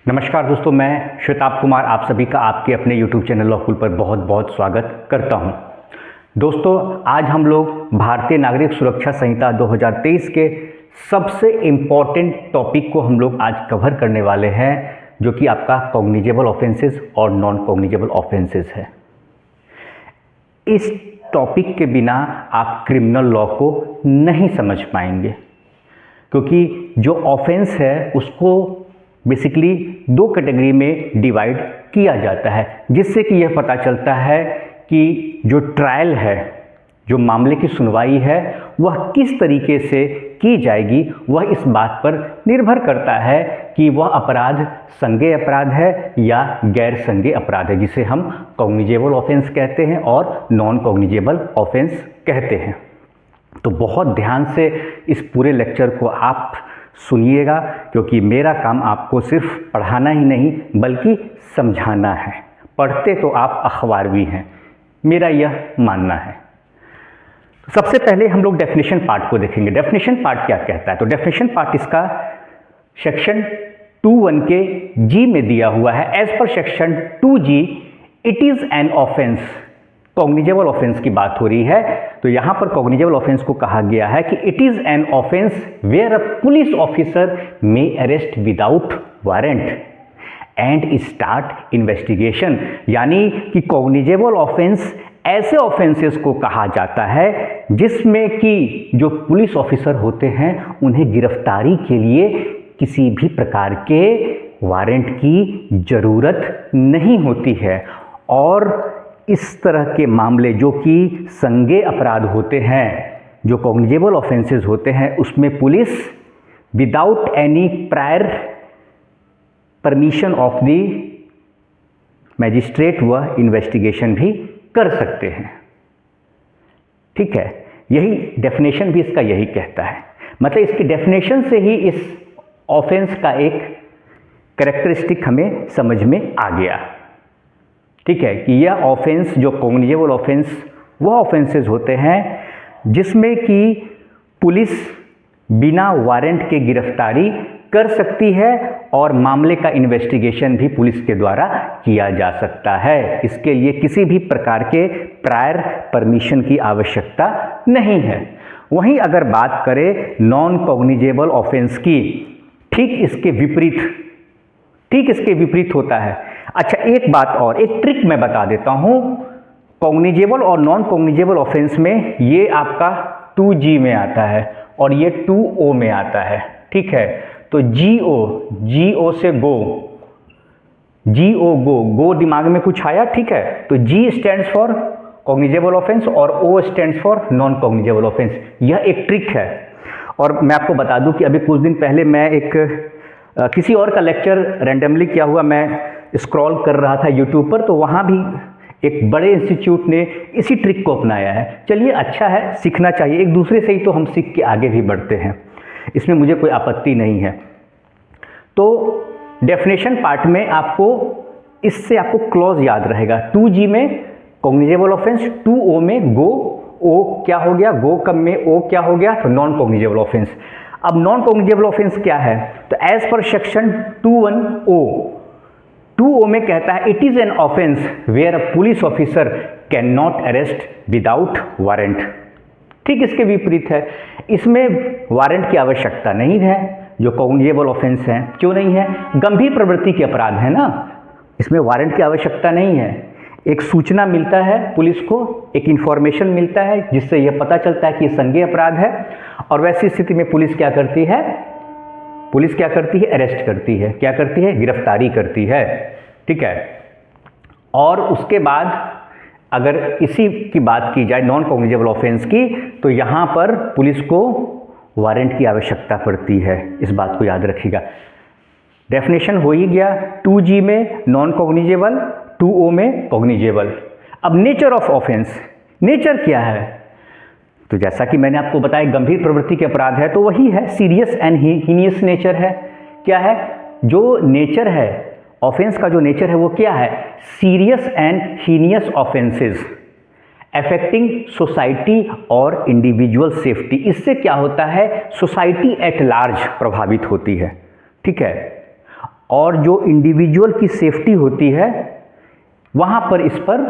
नमस्कार दोस्तों, मैं श्वेताब कुमार आप सभी का आपके अपने YouTube चैनल लॉ कूल पर बहुत बहुत स्वागत करता हूं। दोस्तों, आज हम लोग भारतीय नागरिक सुरक्षा संहिता 2023 के सबसे इम्पॉर्टेंट टॉपिक को हम लोग आज कवर करने वाले हैं, जो कि आपका कॉग्निजेबल ऑफेंसेस और नॉन कॉग्निजेबल ऑफेंसेस है। इस टॉपिक के बिना आप क्रिमिनल लॉ को नहीं समझ पाएंगे, क्योंकि जो ऑफेंस है उसको बेसिकली दो कैटेगरी में डिवाइड किया जाता है, जिससे कि यह पता चलता है कि जो ट्रायल है, जो मामले की सुनवाई है, वह किस तरीके से की जाएगी। वह इस बात पर निर्भर करता है कि वह अपराध संज्ञेय अपराध है या गैर संज्ञेय अपराध है, जिसे हम कॉग्निजेबल ऑफेंस कहते हैं और नॉन कॉग्निजेबल ऑफेंस कहते हैं। तो बहुत ध्यान से इस पूरे लेक्चर को आप सुनिएगा, क्योंकि मेरा काम आपको सिर्फ पढ़ाना ही नहीं बल्कि समझाना है। पढ़ते तो आप अखबारवी हैं, मेरा यह मानना है। सबसे पहले हम लोग डेफिनेशन पार्ट को देखेंगे। डेफिनेशन पार्ट क्या कहता है? तो डेफिनेशन पार्ट इसका सेक्शन 2(1) के जी में दिया हुआ है। As per section 2G it is an offence. Cognizable offence की बात हो रही है, तो यहाँ पर कॉग्निजेबल ऑफेंस को कहा गया है कि it is an offence where a police officer may arrest without warrant and start investigation. यानी कि कॉग्निजेबल ऑफेंस ऐसे ऑफेंसेस को कहा जाता है जिसमें कि जो पुलिस ऑफिसर होते हैं उन्हें गिरफ्तारी के लिए किसी भी प्रकार के वारंट की जरूरत नहीं होती है। और इस तरह के मामले जो कि संज्ञेय अपराध होते हैं, जो कॉग्निजेबल ऑफेंसेस होते हैं, उसमें police without any prior permission of the magistrate वह इन्वेस्टिगेशन भी कर सकते हैं। ठीक है, यही डेफिनेशन भी इसका यही कहता है। मतलब इसकी डेफिनेशन से ही इस ऑफेंस का एक कैरेक्टरिस्टिक हमें समझ में आ गया। ठीक है, कि यह ऑफेंस, जो कॉग्निजेबल ऑफेंस, वह ऑफेंसेस होते हैं जिसमें कि पुलिस बिना वारंट के गिरफ्तारी कर सकती है और मामले का इन्वेस्टिगेशन भी पुलिस के द्वारा किया जा सकता है। इसके लिए किसी भी प्रकार के प्रायर परमिशन की आवश्यकता नहीं है। वहीं अगर बात करें नॉन कॉग्निजेबल ऑफेंस की, ठीक इसके विपरीत होता है। अच्छा, एक बात और, एक ट्रिक मैं बता देता हूं। कॉग्निजेबल और नॉन कॉग्निजेबल ऑफेंस में ये आपका 2G में आता है और ये 2O में आता है। ठीक है, तो GO से गो दिमाग में कुछ आया? ठीक है, तो G stands for cognizable offence और O stands for non cognizable offence. यह एक ट्रिक है। और मैं आपको बता दूं कि अभी कुछ दिन पहले मैं किसी और का लेक्चर रैंडमली किया हुआ मैं स्क्रॉल कर रहा था यूट्यूब पर, तो वहाँ भी एक बड़े इंस्टीट्यूट ने इसी ट्रिक को अपनाया है। चलिए, अच्छा है, सीखना चाहिए। एक दूसरे से ही तो हम सीख के आगे भी बढ़ते हैं, इसमें मुझे कोई आपत्ति नहीं है। तो डेफिनेशन पार्ट में इससे आपको क्लॉज याद रहेगा। 2G में कॉग्निजेबल ऑफेंस, 2O में गो। O क्या हो गया? गो कम में O क्या हो गया? तो नॉन कॉग्निजेबल ऑफेंस। अब नॉन कॉग्निजेबल ऑफेंस क्या है? तो एज पर सेक्शन 2O में कहता है it is an offence where a police officer can not arrest without warrant. ठीक इसके विपरीत है, इसमें वारंट की आवश्यकता नहीं है। जो कॉग्निजेबल ऑफेंस है, क्यों नहीं है? गंभीर प्रवृत्ति के अपराध है ना, इसमें वारंट की आवश्यकता नहीं है। एक सूचना मिलता है पुलिस को, एक इंफॉर्मेशन मिलता है जिससे यह पता चलता है कि संज्ञेय अपराध है, और वैसी स्थिति में पुलिस क्या करती है? अरेस्ट करती है। क्या करती है? गिरफ्तारी करती है। ठीक है, और उसके बाद अगर इसी की बात की जाए नॉन कॉग्निजेबल ऑफेंस की, तो यहाँ पर पुलिस को वारंट की आवश्यकता पड़ती है। इस बात को याद रखिएगा। डेफिनेशन हो ही गया, 2G में नॉन कॉग्निजेबल, 2O में कॉग्निजेबल। अब नेचर ऑफ ऑफेंस, नेचर क्या है? तो जैसा कि मैंने आपको बताया, गंभीर प्रवृत्ति के अपराध है, तो वही है, सीरियस एंड हीनियस नेचर है। क्या है? जो नेचर है ऑफेंस का, जो नेचर है वो क्या है? Serious and heinous offences affecting society और इंडिविजुअल सेफ्टी। इससे क्या होता है? सोसाइटी एट लार्ज प्रभावित होती है। ठीक है, और जो इंडिविजुअल की सेफ्टी होती है वहाँ पर इस पर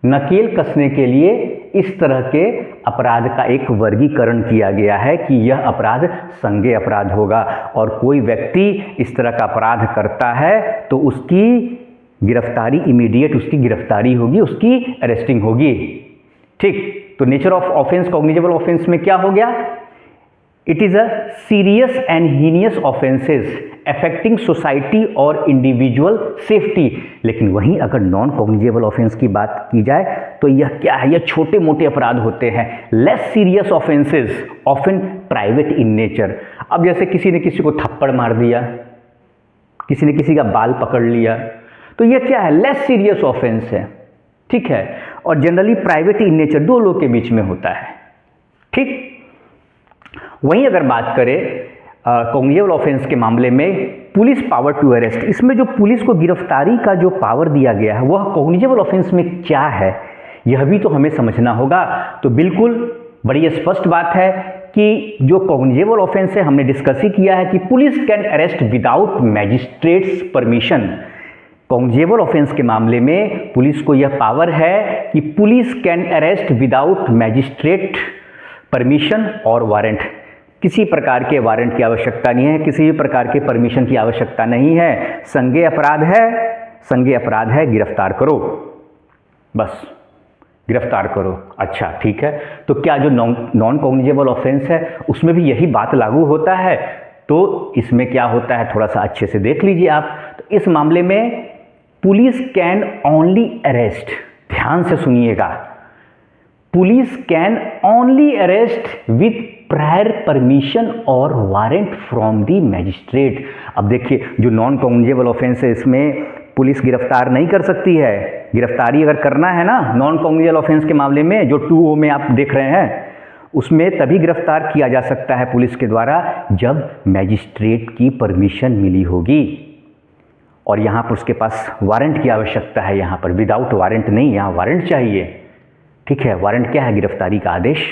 नकेल कसने के लिए इस तरह के अपराध का एक वर्गीकरण किया गया है कि यह अपराध संज्ञेय अपराध होगा, और कोई व्यक्ति इस तरह का अपराध करता है तो उसकी गिरफ्तारी, इमीडिएट उसकी गिरफ्तारी होगी, उसकी अरेस्टिंग होगी। ठीक, तो nature of offence cognizable offence में क्या हो गया? It is a serious and heinous offences affecting society और इंडिविजुअल सेफ्टी। लेकिन वहीं अगर नॉन कॉग्निजेबल ऑफेंस की बात की जाए तो यह क्या है? यह छोटे मोटे अपराध होते हैं, less serious offences often private in nature. अब जैसे किसी ने किसी को थप्पड़ मार दिया, किसी ने किसी का बाल पकड़ लिया, तो यह क्या है? लेस सीरियस ऑफेंस है। ठीक है, और जनरली प्राइवेट इन नेचर, दो लोग के बीच में होता है। ठीक, वहीं अगर बात करें कॉग्निजेबल ऑफेंस के मामले में पुलिस पावर टू अरेस्ट, इसमें जो पुलिस को गिरफ्तारी का जो पावर दिया गया है वह कॉग्निजेबल ऑफेंस में क्या है, यह भी तो हमें समझना होगा। तो बिल्कुल बड़ी स्पष्ट बात है कि जो कॉग्निजेबल ऑफेंस है, हमने डिस्कस ही किया है कि police can arrest without magistrates permission. Cognizable offence के मामले में पुलिस को यह पावर है कि police can arrest without magistrate permission और वारंट। किसी प्रकार के वारंट की आवश्यकता नहीं है, किसी भी प्रकार के परमिशन की आवश्यकता नहीं है। संज्ञेय अपराध है, संज्ञेय अपराध है, गिरफ्तार करो, बस गिरफ्तार करो। अच्छा ठीक है, तो क्या जो नॉन कॉग्निजेबल ऑफेंस है उसमें भी यही बात लागू होता है? तो इसमें क्या होता है थोड़ा सा अच्छे से देख लीजिए आप। तो इस मामले में पुलिस कैन ओनली अरेस्ट, ध्यान से सुनिएगा, police can only arrest with prior permission और वारंट फ्रॉम दी मैजिस्ट्रेट। अब देखिए, जो नॉन कॉग्निजेबल ऑफेंस है इसमें पुलिस गिरफ्तार नहीं कर सकती है। गिरफ्तारी अगर करना है ना नॉन कॉग्निजेबल ऑफेंस के मामले में, जो 2O में आप देख रहे हैं, उसमें तभी गिरफ्तार किया जा सकता है पुलिस के द्वारा जब मैजिस्ट्रेट की परमिशन मिली होगी, और यहाँ पर उसके पास वारंट की आवश्यकता है। यहाँ पर विदाउट वारंट नहीं, यहाँ वारंट चाहिए। ठीक है, वारंट क्या है? गिरफ्तारी का आदेश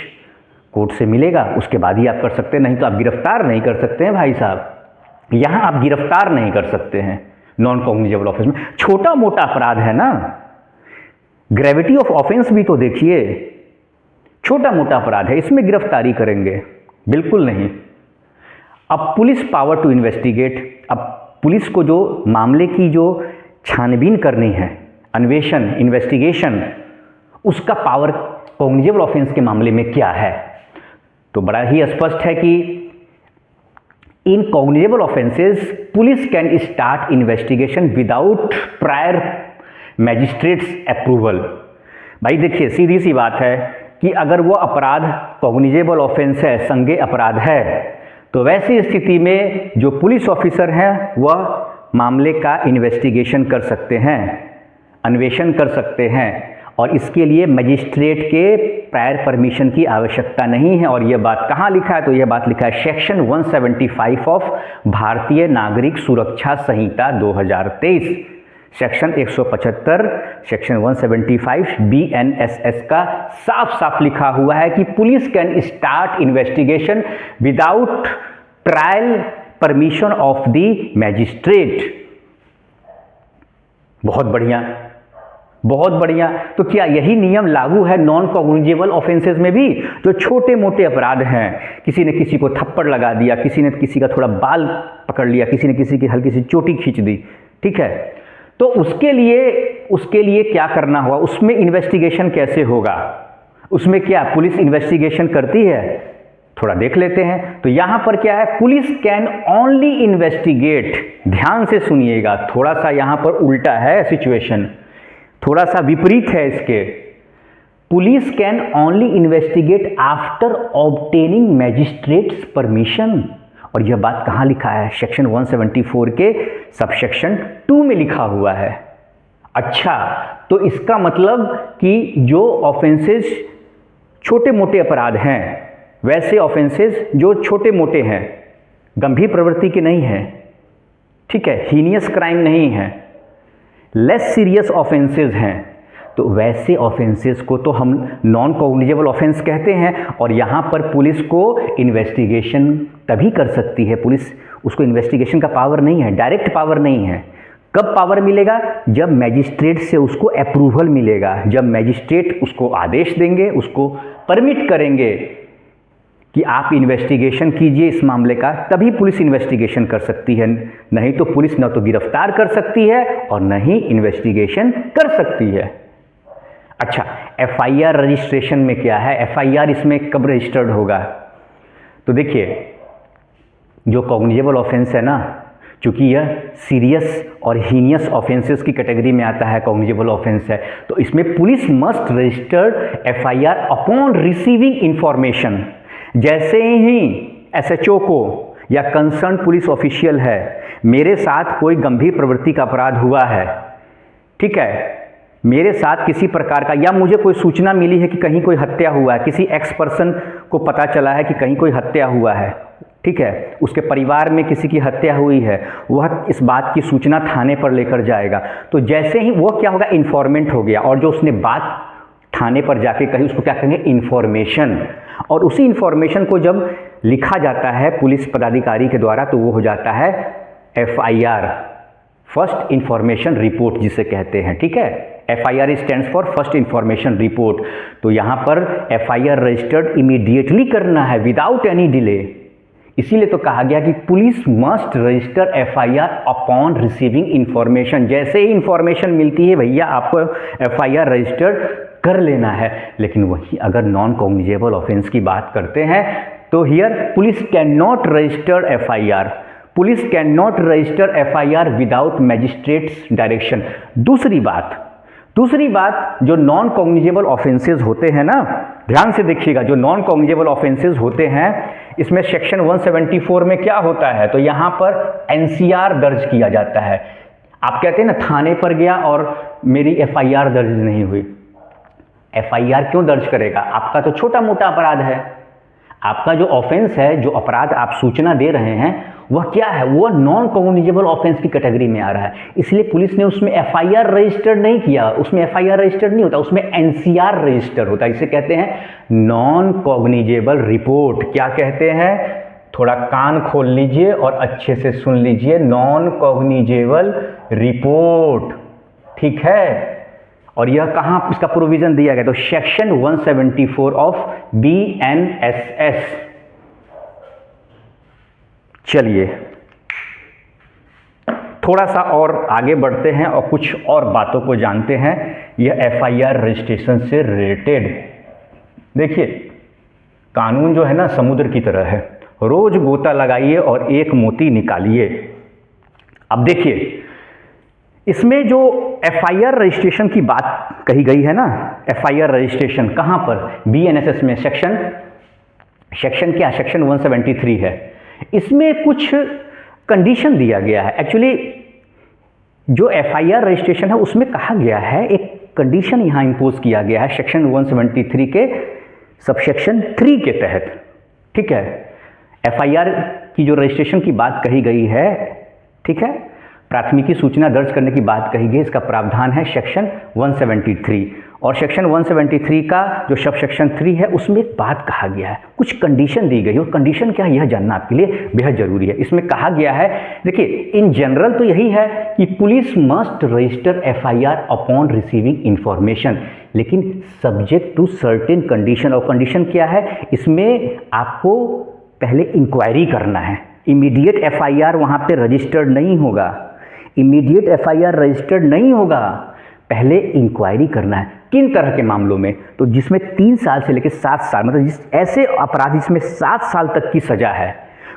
कोर्ट से मिलेगा, उसके बाद ही आप कर सकते हैं, नहीं तो आप गिरफ्तार नहीं कर सकते हैं भाई साहब। यहाँ आप गिरफ्तार नहीं कर सकते हैं नॉन कॉग्निजेबल ऑफेंस में। छोटा मोटा अपराध है ना, ग्रेविटी ऑफ ऑफेंस भी तो देखिए, छोटा मोटा अपराध है, इसमें गिरफ्तारी करेंगे? बिल्कुल नहीं। अब पुलिस पावर टू इन्वेस्टिगेट, अब पुलिस को जो मामले की जो छानबीन करनी है, अन्वेषण, इन्वेस्टिगेशन, उसका पावर कॉग्निजेबल ऑफेंस के मामले में क्या है? तो बड़ा ही स्पष्ट है कि in cognizable offences police can start investigation without prior magistrate's approval. भाई देखिए, सीधी सी बात है कि अगर वो अपराध कॉग्निजेबल ऑफेंस है, संज्ञेय अपराध है, तो वैसी स्थिति में जो पुलिस ऑफिसर हैं वह मामले का इन्वेस्टिगेशन कर सकते हैं, अन्वेषण कर सकते हैं, और इसके लिए मजिस्ट्रेट के प्रायर परमिशन की आवश्यकता नहीं है। और यह बात कहाँ लिखा है? तो यह बात लिखा है सेक्शन 175 ऑफ भारतीय नागरिक सुरक्षा संहिता 2023, सेक्शन 175, सेक्शन 175 BNSS का साफ साफ लिखा हुआ है कि police can start investigation without trial permission of the magistrate. बहुत बढ़िया, बहुत बढ़िया। तो क्या यही नियम लागू है नॉन कॉग्निजेबल ऑफेंसेस में भी? जो छोटे मोटे अपराध हैं, किसी ने किसी को थप्पड़ लगा दिया, किसी ने किसी का थोड़ा बाल पकड़ लिया, किसी ने किसी की हल्की सी चोटी खींच दी, ठीक है, तो उसके लिए क्या करना होगा? उसमें इन्वेस्टिगेशन कैसे होगा? उसमें क्या पुलिस इन्वेस्टिगेशन करती है? थोड़ा देख लेते हैं। तो यहां पर क्या है? पुलिस कैन ओनली इन्वेस्टिगेट, ध्यान से सुनिएगा, थोड़ा सा यहां पर उल्टा है सिचुएशन, थोड़ा सा विपरीत है इसके। Police can only investigate after obtaining magistrates permission. और यह बात कहाँ लिखा है? सेक्शन 174 के सबसेक्शन 2 में लिखा हुआ है। अच्छा, तो इसका मतलब कि जो ऑफेंसेस छोटे मोटे अपराध हैं, वैसे ऑफेंसेस जो छोटे मोटे हैं, गंभीर प्रवृत्ति के नहीं हैं, ठीक है, हीनियस क्राइम नहीं है, लेस सीरियस ऑफेंसेस हैं, तो वैसे ऑफेंसेस को तो हम नॉन कॉग्निजेबल ऑफेंस कहते हैं। और यहाँ पर पुलिस को इन्वेस्टिगेशन तभी कर सकती है, पुलिस उसको इन्वेस्टिगेशन का पावर नहीं है, डायरेक्ट पावर नहीं है। कब पावर मिलेगा? जब मैजिस्ट्रेट से उसको अप्रूवल मिलेगा, जब मैजिस्ट्रेट उसको आदेश देंगे, उसको परमिट करेंगे कि आप इन्वेस्टिगेशन कीजिए इस मामले का, तभी पुलिस इन्वेस्टिगेशन कर सकती है। नहीं तो पुलिस न तो गिरफ्तार कर सकती है और न ही इन्वेस्टिगेशन कर सकती है। अच्छा, एफआईआर रजिस्ट्रेशन में क्या है? एफआईआर इसमें कब रजिस्टर्ड होगा? तो देखिए, जो कॉग्निजेबल ऑफेंस है ना, चूंकि यह सीरियस और हीनियस ऑफेंसेस की कैटेगरी में आता है, कॉग्निजेबल ऑफेंस है, तो इसमें police must registered FIR upon receiving information. जैसे ही एसएचओ को या कंसर्न पुलिस ऑफिशियल है, मेरे साथ कोई गंभीर प्रवृत्ति का अपराध हुआ है, ठीक है, मेरे साथ किसी प्रकार का, या मुझे कोई सूचना मिली है कि कहीं कोई हत्या हुआ है, किसी एक्स पर्सन को पता चला है कि कहीं कोई हत्या हुआ है, ठीक है, उसके परिवार में किसी की हत्या हुई है, वह इस बात की सूचना थाने पर लेकर जाएगा। तो जैसे ही वो क्या होगा, इन्फॉर्मेंट हो गया, और जो उसने बात थाने पर जाके कही उसको क्या कहेंगे, इन्फॉर्मेशन। और उसी इन्फॉर्मेशन को जब लिखा जाता है पुलिस पदाधिकारी के द्वारा तो वो हो जाता है एफआईआर, फर्स्ट इंफॉर्मेशन रिपोर्ट जिसे कहते हैं, ठीक है। FIR stands for first information report. तो यहाँ पर एफआईआर रजिस्टर्ड इमीडिएटली करना है, विदाउट एनी डिले। इसीलिए तो कहा गया कि police must register FIR upon receiving information. जैसे ही इंफॉर्मेशन मिलती है भैया आपको एफआईआर रजिस्टर्ड कर लेना है। लेकिन वही अगर नॉन कॉग्निजेबल ऑफेंस की बात करते हैं तो here police can not register FIR, police can not register FIR without magistrates direction. दूसरी बात जो नॉन कॉग्निजेबल ऑफेंसेस होते हैं ना, ध्यान से देखिएगा, जो नॉन कॉग्निजेबल ऑफेंसेस होते हैं इसमें सेक्शन 174 में क्या होता है, तो यहाँ पर एनसीआर दर्ज किया जाता है। आप कहते हैं ना थाने पर गया और मेरी एफआईआर दर्ज नहीं हुई। एफआईआर क्यों दर्ज करेगा? आपका तो छोटा मोटा अपराध है, आपका जो ऑफेंस है, जो अपराध आप सूचना दे रहे हैं वह क्या है, वह नॉन कॉग्निजेबल ऑफेंस की कैटेगरी में आ रहा है। इसलिए पुलिस ने उसमें एफआईआर रजिस्टर्ड नहीं किया, उसमें एफआईआर रजिस्टर्ड नहीं होता, उसमें एनसीआर रजिस्टर होता है। इसे कहते हैं नॉन कॉग्निजेबल रिपोर्ट। क्या कहते हैं? थोड़ा कान खोल लीजिए और अच्छे से सुन लीजिए, नॉन कॉग्निजेबल रिपोर्ट, ठीक है। और यह कहाँ इसका प्रोविजन दिया गया, तो सेक्शन 174 ऑफ बीएनएसएस। चलिए थोड़ा सा और आगे बढ़ते हैं और कुछ और बातों को जानते हैं यह एफआईआर रजिस्ट्रेशन से रिलेटेड। देखिए, कानून जो है ना समुद्र की तरह है, रोज गोता लगाइए और एक मोती निकालिए। अब देखिए, इसमें जो एफआईआर रजिस्ट्रेशन की बात कही गई है ना, एफआईआर रजिस्ट्रेशन कहाँ पर, बीएनएसएस में सेक्शन क्या, सेक्शन 173 है। इसमें कुछ कंडीशन दिया गया है। एक्चुअली जो एफआईआर रजिस्ट्रेशन है उसमें कहा गया है, एक कंडीशन यहाँ इंपोज किया गया है सेक्शन 173 के सबसेक्शन 3 के तहत, ठीक है। एफआईआर की जो रजिस्ट्रेशन की बात कही गई है, ठीक है, प्राथमिकी सूचना दर्ज करने की बात कही गई, इसका प्रावधान है सेक्शन 173। और सेक्शन 173 का जो सब सेक्शन 3 है उसमें एक बात कहा गया है, कुछ कंडीशन दी गई, और कंडीशन क्या है यह जानना आपके लिए बेहद जरूरी है। इसमें कहा गया है, देखिए इन जनरल तो यही है कि police must register FIR upon receiving information, लेकिन सब्जेक्ट टू सर्टेन कंडीशन। और कंडीशन क्या है, इसमें आपको पहले इंक्वायरी करना है। इमीडिएट एफआईआर वहाँ पे रजिस्टर्ड नहीं होगा, इमीडिएट एफआईआर रजिस्टर्ड नहीं होगा, पहले इंक्वायरी करना है। किन तरह के मामलों में, तो जिसमें 3 साल से लेकर 7 साल, मतलब जिस ऐसे अपराध जिसमें 7 साल तक की सजा है,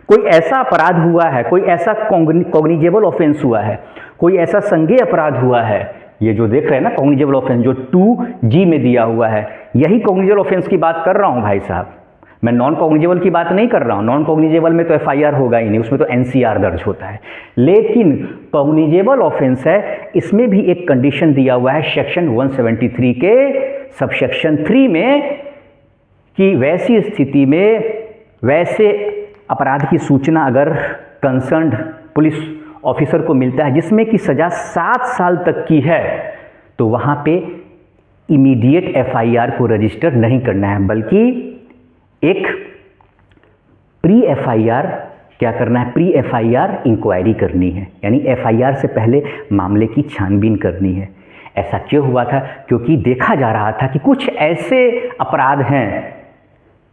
कोई ऐसा अपराध हुआ है, कोई ऐसा कॉग्निजेबल ऑफेंस हुआ है, कोई ऐसा संज्ञेय अपराध हुआ है, ये जो देख रहे हैं ना कॉग्निजेबल ऑफेंस जो 2G में दिया हुआ है, यही कॉग्निजेबल ऑफेंस की बात कर रहा हूँ भाई साहब, मैं नॉन कॉग्निजेबल की बात नहीं कर रहा हूँ। नॉन कॉग्निजेबल में तो एफआईआर होगा ही नहीं, उसमें तो एनसीआर दर्ज होता है। लेकिन कॉग्निजेबल ऑफेंस है, इसमें भी एक कंडीशन दिया हुआ है सेक्शन 173 के सबसेक्शन 3 में कि वैसी स्थिति में वैसे अपराध की सूचना अगर कंसर्न्ड पुलिस ऑफिसर को मिलता है जिसमें कि सजा 7 साल तक की है, तो वहाँ पे इमीडिएट एफआईआर को रजिस्टर नहीं करना है, बल्कि एक प्री एफआईआर क्या करना है, प्री एफआईआर इंक्वायरी करनी है, यानी एफआईआर से पहले मामले की छानबीन करनी है। ऐसा क्यों हुआ था, क्योंकि देखा जा रहा था कि कुछ ऐसे अपराध हैं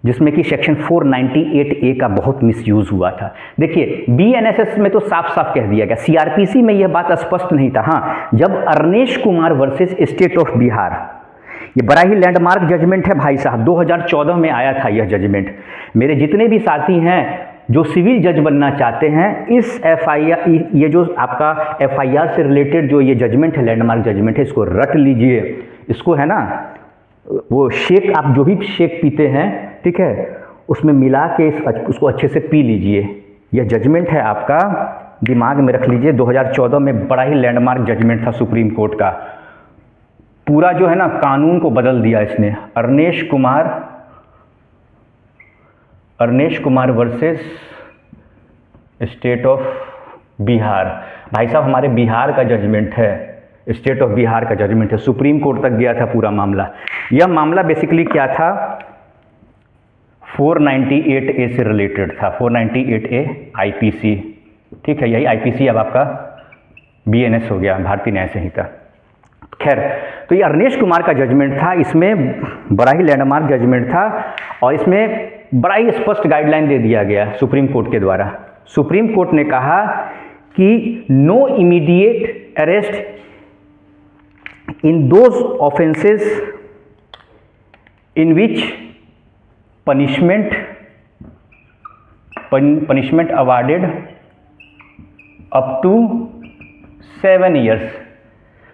जिसमें कि सेक्शन 498A का बहुत मिसयूज़ हुआ था। देखिए बीएनएसएस में तो साफ साफ कह दिया गया, सीआरपीसी में यह बात स्पष्ट नहीं था। हाँ, जब Arnesh Kumar versus state of Bihar, ये बड़ा ही लैंडमार्क जजमेंट है भाई साहब, 2014 में आया था यह जजमेंट। मेरे जितने भी साथी हैं जो सिविल जज बनना चाहते हैं, इस एफआईआर, ये जो आपका एफआईआर से रिलेटेड जो ये जजमेंट है, लैंडमार्क जजमेंट है, इसको रट लीजिए। इसको है ना, वो शेक, आप जो भी शेक पीते हैं, ठीक है, उसमें मिला के उसको अच्छे से पी लीजिए। यह जजमेंट है आपका, दिमाग में रख लीजिए। 2014 में बड़ा ही लैंडमार्क जजमेंट था सुप्रीम कोर्ट का। पूरा जो है ना कानून को बदल दिया इसने। Arnesh Kumar versus state of Bihar. भाई साहब हमारे बिहार का जजमेंट है, स्टेट ऑफ बिहार का जजमेंट है, सुप्रीम कोर्ट तक गया था पूरा मामला। यह मामला बेसिकली क्या था, 498A से रिलेटेड था, 498A आईपीसी, ठीक है, यही आईपीसी अब आपका बीएनएस हो गया, भारतीय न्याय संहिता। खैर, तो ये अरनेश कुमार का जजमेंट था, इसमें बड़ा ही लैंडमार्क जजमेंट था और इसमें बड़ा ही स्पष्ट गाइडलाइन दे दिया गया सुप्रीम कोर्ट के द्वारा। सुप्रीम कोर्ट ने कहा कि no immediate arrest in those offences in which punishment awarded up to 7 years।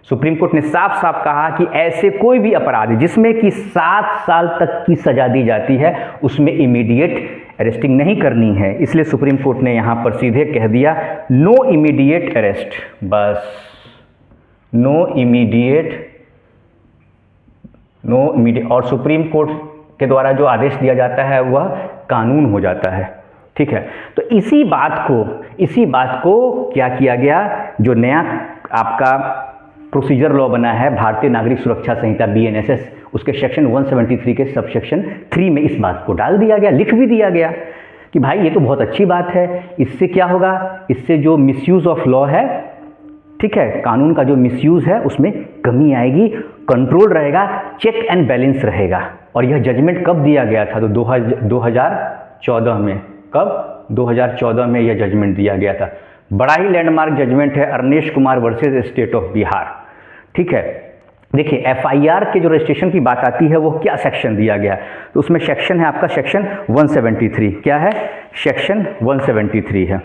Supreme Court ने साफ साफ कहा कि ऐसे कोई भी अपराध जिसमें कि 7 साल तक की सजा दी जाती है, उसमें इमीडिएट अरेस्टिंग नहीं करनी है। इसलिए सुप्रीम कोर्ट ने यहाँ पर सीधे कह दिया नो इमीडिएट अरेस्ट, बस नो इमीडिएट। और सुप्रीम कोर्ट के द्वारा जो आदेश दिया जाता है वह कानून हो जाता है, ठीक है। तो इसी बात को क्या किया गया, जो नया आपका प्रोसीजर लॉ बना है भारतीय नागरिक सुरक्षा संहिता बीएनएसएस, उसके सेक्शन 173 के सबसेक्शन 3 में इस बात को डाल दिया गया, लिख भी दिया गया कि भाई ये तो बहुत अच्छी बात है। इससे क्या होगा, इससे जो मिसयूज़ ऑफ लॉ है, ठीक है, कानून का जो मिसयूज़ है उसमें कमी आएगी, कंट्रोल रहेगा, चेक एंड बैलेंस रहेगा। और यह जजमेंट कब दिया गया था, तो 2014 में। कब, 2014 में यह जजमेंट दिया गया था। बड़ा ही लैंडमार्क जजमेंट है, Arnesh Kumar versus state of Bihar, ठीक है। देखिए एफआईआर के जो रजिस्ट्रेशन की बात आती है वो क्या सेक्शन दिया गया, तो उसमें सेक्शन है आपका सेक्शन 173। क्या है, सेक्शन 173 है,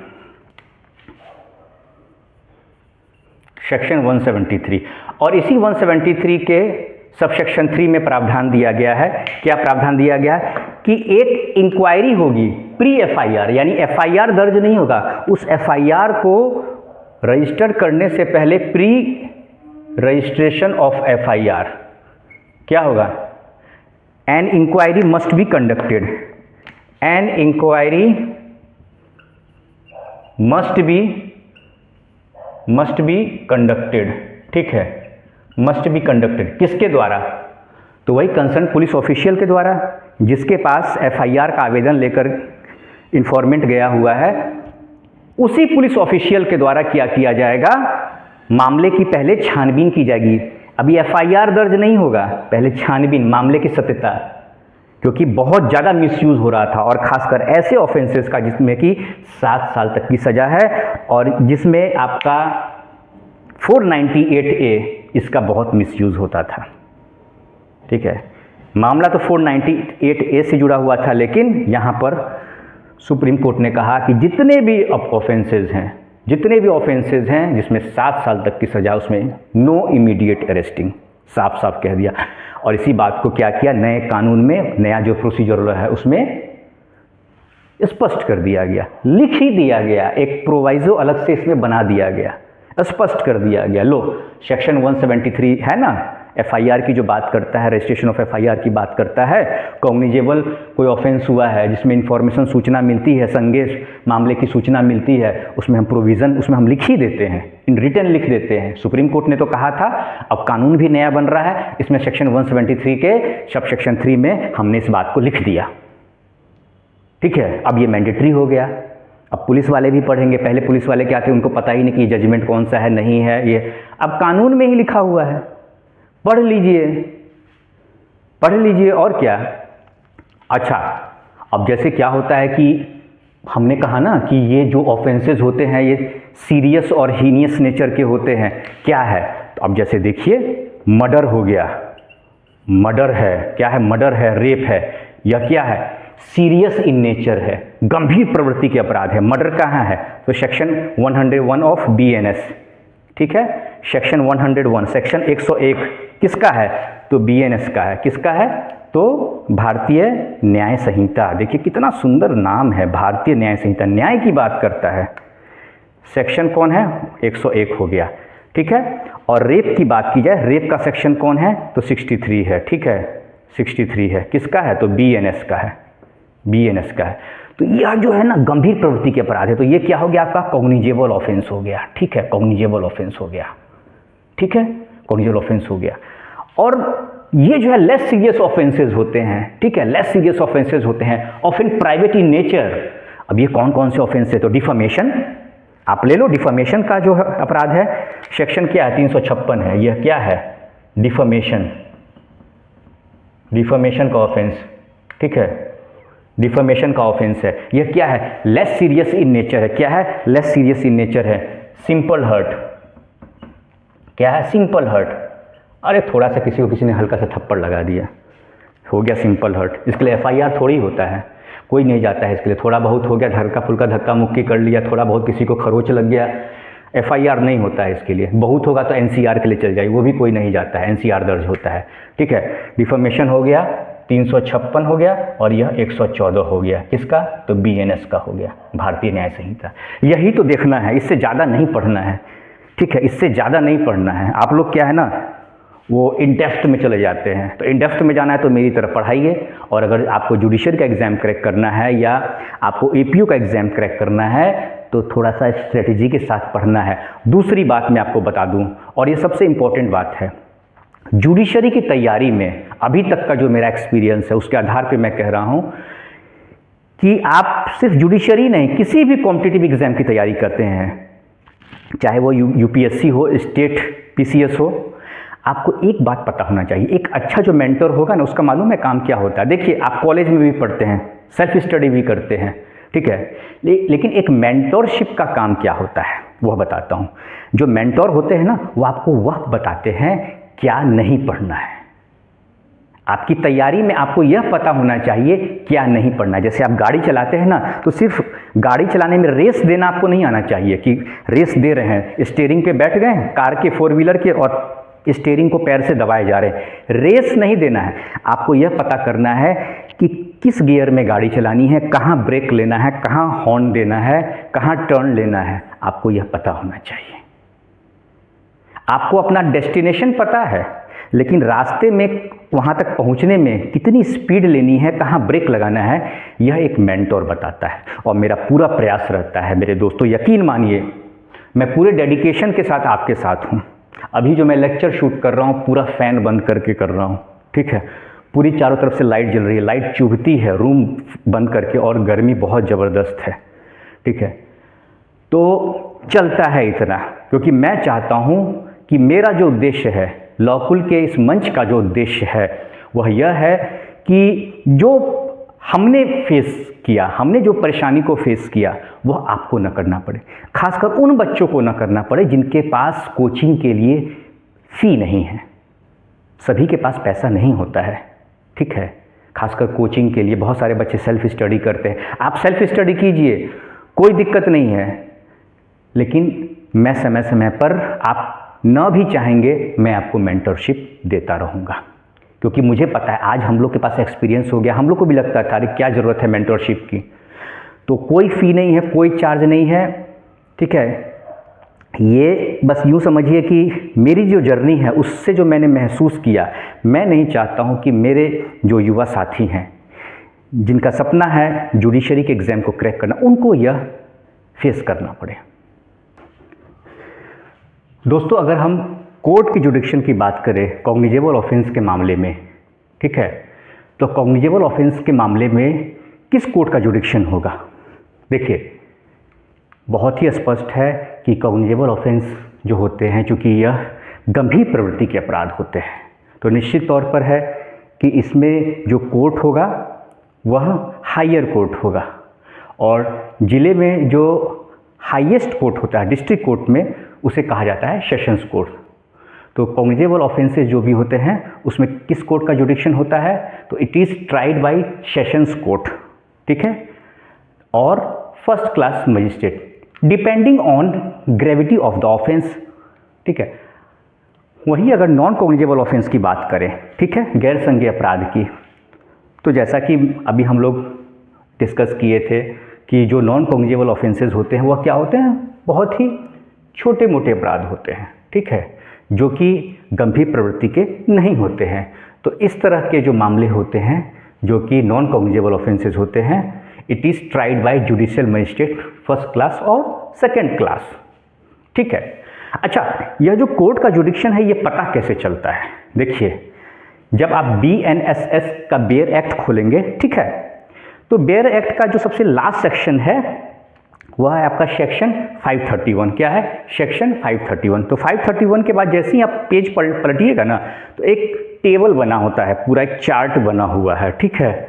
सेक्शन 173। और इसी 173 के सबसेक्शन 3 में प्रावधान दिया गया है, क्या प्रावधान दिया गया है कि एक इंक्वायरी होगी प्री एफआईआर, यानी एफआईआर दर्ज नहीं होगा, उस एफआईआर को रजिस्टर करने से पहले प्री रजिस्ट्रेशन ऑफ एफआईआर क्या होगा, an inquiry must be conducted, an inquiry must be conducted, ठीक है, मस्ट बी कंडक्टेड। किसके द्वारा, तो वही कंसर्न पुलिस ऑफिशियल के द्वारा, जिसके पास एफआईआर का आवेदन लेकर इन्फॉर्मेंट गया हुआ है, उसी पुलिस ऑफिशियल के द्वारा क्या किया जाएगा, मामले की पहले छानबीन की जाएगी। अभी एफआईआर दर्ज नहीं होगा, पहले छानबीन, मामले की सत्यता, क्योंकि बहुत ज़्यादा मिसयूज़ हो रहा था और खासकर ऐसे ऑफेंसेस का जिसमें कि 7 साल तक की सज़ा है और जिसमें आपका 498A इसका बहुत मिसयूज़ होता था, ठीक है। मामला तो 498A से जुड़ा हुआ था, लेकिन यहाँ पर सुप्रीम कोर्ट ने कहा कि जितने भी ऑफेंसेज हैं जिसमें 7 साल तक की सज़ा, उसमें नो इमीडिएट अरेस्टिंग, साफ साफ कह दिया। और इसी बात को क्या किया, नए कानून में, नया जो प्रोसीजर है उसमें स्पष्ट कर दिया गया, लिख ही दिया गया, एक प्रोवाइजो अलग से इसमें बना दिया गया, स्पष्ट कर दिया गया। लो सेक्शन 173 है ना, एफआईआर की जो बात करता है, रजिस्ट्रेशन ऑफ एफआईआर की बात करता है। कॉग्निजेबल कोई ऑफेंस हुआ है जिसमें इंफॉर्मेशन, सूचना मिलती है, संज्ञेय मामले की सूचना मिलती है, उसमें हम प्रोविज़न, उसमें हम लिख ही देते हैं, इन रिटर्न लिख देते हैं। सुप्रीम कोर्ट ने तो कहा था, अब कानून भी नया बन रहा है, इसमें सेक्शन 173 के सब सेक्शन 3 में हमने इस बात को लिख दिया, ठीक है। अब ये मैंडेटरी हो गया, अब पुलिस वाले भी पढ़ेंगे, पहले पुलिस वाले क्या थे, उनको पता ही नहीं कि जजमेंट कौन सा है, नहीं है ये, अब कानून में ही लिखा हुआ है, पढ़ लीजिए, पढ़ लीजिए और क्या। अच्छा, अब जैसे क्या होता है कि हमने कहा ना कि ये जो ऑफेंसेस होते हैं ये सीरियस और हीनियस नेचर के होते हैं, क्या है, तो अब जैसे देखिए मर्डर हो गया, मर्डर है, क्या है, मर्डर है, रेप है, या क्या है, सीरियस इन नेचर है, गंभीर प्रवृत्ति के अपराध है। मर्डर कहाँ है, तो सेक्शन 101 ऑफ BNS, ठीक है, सेक्शन 101, सेक्शन 101 किसका है, तो BNS का है, किसका है, तो भारतीय न्याय संहिता। देखिए कितना सुंदर नाम है, भारतीय न्याय संहिता, न्याय की बात करता है। सेक्शन कौन है, 101 हो गया, ठीक है। और रेप की बात की जाए, रेप का सेक्शन कौन है, तो 63 है, ठीक है, 63 है, किसका है, तो BNS का है, BNS का है। तो यह जो है ना गंभीर प्रवृत्ति के अपराध है, तो ये क्या हो गया आपका, कॉग्निजेबल ऑफेंस हो गया, ठीक है, कॉग्निजेबल ऑफेंस हो गया, ठीक है, कॉग्निजेबल ऑफेंस हो गया। और ये जो है लेस सीरियस ऑफेंसेस होते हैं, ठीक है, लेस सीरियस ऑफेंसेस होते हैं, ऑफन प्राइवेट इन नेचर। अब ये कौन कौन से ऑफेंस है, तो डिफामेशन आप ले लो, डिफामेशन का जो अपराध है सेक्शन क्या है, 356 है, यह क्या है, डिफामेशन, डिफामेशन का ऑफेंस, ठीक है, डिफामेशन का ऑफेंस है, यह क्या है, लेस सीरियस इन नेचर है, क्या है, लेस सीरियस इन नेचर है। सिंपल हर्ट, क्या है, सिंपल हर्ट, अरे थोड़ा सा किसी ने हल्का सा थप्पड़ लगा दिया, हो गया सिंपल हर्ट, इसके लिए FIR थोड़ी होता है, कोई नहीं जाता है इसके लिए, थोड़ा बहुत हो गया, हल्का फुल्का धक्का मुक्की कर लिया, थोड़ा बहुत किसी को खरोच लग गया, FIR नहीं होता है इसके लिए, बहुत होगा तो NCR के लिए चल जाए, वो भी कोई नहीं जाता है, NCR दर्ज होता है, ठीक है। डिफामेशन हो गया, 356 हो गया, और यह 114 हो गया, किसका, तो BNS का हो गया, भारतीय न्याय संहिता। यही तो देखना है, इससे ज़्यादा नहीं पढ़ना है, ठीक है, इससे ज़्यादा नहीं पढ़ना है। आप लोग क्या है ना वो इन डेप्थ में चले जाते हैं, तो इन डेप्थ में जाना है तो मेरी तरफ पढ़ाइए, और अगर आपको जुडिशरी का एग्ज़ाम क्रैक करना है या आपको APO का एग्ज़ाम क्रैक करना है तो थोड़ा सा स्ट्रेटजी के साथ पढ़ना है। दूसरी बात मैं आपको बता दूं, और ये सबसे इम्पोर्टेंट बात है, जुडिशरी की तैयारी में अभी तक का जो मेरा एक्सपीरियंस है उसके आधार पर मैं कह रहा हूँ कि आप सिर्फ जुडिशरी नहीं, किसी भी कॉम्पिटिटिव एग्ज़ाम की तैयारी करते हैं, चाहे वो UPSC हो, स्टेट PCS हो, आपको एक बात पता होना चाहिए, एक अच्छा जो मेंटर होगा ना उसका मालूम है काम क्या होता है। देखिए आप कॉलेज में भी पढ़ते हैं, सेल्फ स्टडी भी करते हैं, ठीक है, लेकिन एक मेंटरशिप का काम क्या होता है वह बताता हूँ। जो मेंटर होते हैं ना वो आपको वह बताते हैं क्या नहीं पढ़ना है। आपकी तैयारी में आपको यह पता होना चाहिए क्या नहीं पढ़ना है। जैसे आप गाड़ी चलाते हैं ना, तो सिर्फ गाड़ी चलाने में रेस देना आपको नहीं आना चाहिए कि रेस दे रहे हैं, स्टीयरिंग पे बैठ गए कार के, 4 व्हीलर के, और स्टीयरिंग को पैर से दबाए जा रहे हैं, रेस नहीं देना है। आपको यह पता करना है कि किस गियर में गाड़ी चलानी है, कहाँ ब्रेक लेना है, कहाँ हॉर्न देना है, कहाँ टर्न लेना है, आपको यह पता होना चाहिए। आपको अपना डेस्टिनेशन पता है, लेकिन रास्ते में वहाँ तक पहुँचने में कितनी स्पीड लेनी है, कहाँ ब्रेक लगाना है, यह एक मेंटर बताता है। और मेरा पूरा प्रयास रहता है मेरे दोस्तों, यकीन मानिए मैं पूरे डेडिकेशन के साथ आपके साथ हूँ। अभी जो मैं लेक्चर शूट कर रहा हूँ पूरा फ़ैन बंद करके कर रहा हूँ, ठीक है, पूरी चारों तरफ से लाइट जल रही है, लाइट चुभती है रूम बंद करके, और गर्मी बहुत ज़बरदस्त है, ठीक है। तो चलता है इतना, क्योंकि मैं चाहता हूँ कि मेरा जो उद्देश्य है, लॉकुल के इस मंच का जो उद्देश्य है वह यह है कि जो हमने फेस किया, हमने जो परेशानी को फेस किया वह आपको न करना पड़े, खासकर उन बच्चों को न करना पड़े जिनके पास कोचिंग के लिए फ़ी नहीं है। सभी के पास पैसा नहीं होता है, ठीक है, खासकर कोचिंग के लिए बहुत सारे बच्चे सेल्फ स्टडी करते हैं। आप सेल्फ स्टडी कीजिए, कोई दिक्कत नहीं है, लेकिन मैं समय समय पर आप न भी चाहेंगे मैं आपको मेंटरशिप देता रहूँगा, क्योंकि मुझे पता है आज हम लोग के पास एक्सपीरियंस हो गया, हम लोग को भी लगता था अरे क्या ज़रूरत है मेंटरशिप की। तो कोई फ़ी नहीं है, कोई चार्ज नहीं है, ठीक है। ये बस यूँ समझिए कि मेरी जो जर्नी है उससे जो मैंने महसूस किया, मैं नहीं चाहता हूँ कि मेरे जो युवा साथी हैं जिनका सपना है जुडिशरी के एग्ज़ाम को क्रैक करना, उनको यह फेस करना पड़े। दोस्तों अगर हम कोर्ट की जुडिक्शन की बात करें कॉग्निजेबल ऑफेंस के मामले में, ठीक है, तो कॉग्निजेबल ऑफेंस के मामले में किस कोर्ट का जुडिक्शन होगा? देखिए बहुत ही स्पष्ट है कि कॉग्निजेबल ऑफेंस जो होते हैं, चूँकि यह गंभीर प्रवृत्ति के अपराध होते हैं, तो निश्चित तौर पर है कि इसमें जो कोर्ट होगा वह हायर कोर्ट होगा, और ज़िले में जो हाईएस्ट कोर्ट होता है डिस्ट्रिक्ट कोर्ट में, उसे कहा जाता है सेशंस कोर्ट। तो कॉग्निजेबल ऑफेंसेस जो भी होते हैं उसमें किस कोर्ट का जुडिक्शन होता है, तो it is tried bye sessions court, ठीक है, और first class magistrate depending on gravity of the offence, ठीक है। वहीं अगर नॉन कॉग्निजेबल ऑफेंस की बात करें, ठीक है, गैर संज्ञेय अपराध की, तो जैसा कि अभी हम लोग डिस्कस किए थे कि जो नॉन कॉग्निजेबल ऑफेंसेस होते हैं वह क्या होते हैं, बहुत ही छोटे मोटे अपराध होते हैं, ठीक है, जो कि गंभीर प्रवृत्ति के नहीं होते हैं। तो इस तरह के जो मामले होते हैं जो कि नॉन कॉग्निजेबल ऑफेंसेस होते हैं, it is tried bye judicial magistrate first class और सेकेंड क्लास, ठीक है। अच्छा, यह जो कोर्ट का जुडिक्शन है ये पता कैसे चलता है, देखिए, जब आप BNSS का बेयर एक्ट खोलेंगे, ठीक है, तो बेयर एक्ट का जो सबसे लास्ट सेक्शन है वह है आपका सेक्शन 531। क्या है? सेक्शन 531। तो 531 के बाद जैसे ही आप पेज पलटिएगा ना, तो एक टेबल बना होता है, पूरा एक चार्ट बना हुआ है, ठीक है,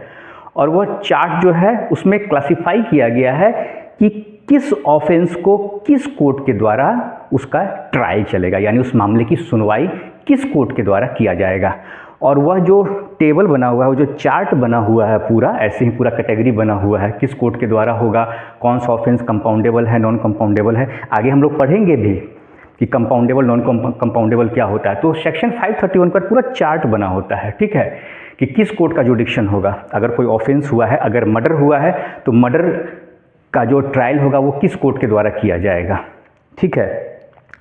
और वह चार्ट जो है उसमें क्लासिफाई किया गया है कि किस ऑफेंस को किस कोर्ट के द्वारा उसका ट्रायल चलेगा, यानी उस मामले की सुनवाई किस कोर्ट के द्वारा किया जाएगा। और वह जो टेबल बना हुआ है, वो जो चार्ट बना हुआ है पूरा, ऐसे ही पूरा कैटेगरी बना हुआ है, किस कोर्ट के द्वारा होगा, कौन सा ऑफेंस कंपाउंडेबल है, नॉन कंपाउंडेबल है। आगे हम लोग पढ़ेंगे भी कि कंपाउंडेबल नॉन कंपाउंडेबल क्या होता है। तो सेक्शन 531 पर पूरा चार्ट बना होता है, ठीक है, कि किस कोर्ट का जुडिक्शन होगा। अगर कोई ऑफेंस हुआ है, अगर मर्डर हुआ है, तो मर्डर का जो ट्रायल होगा वो किस कोर्ट के द्वारा किया जाएगा, ठीक है।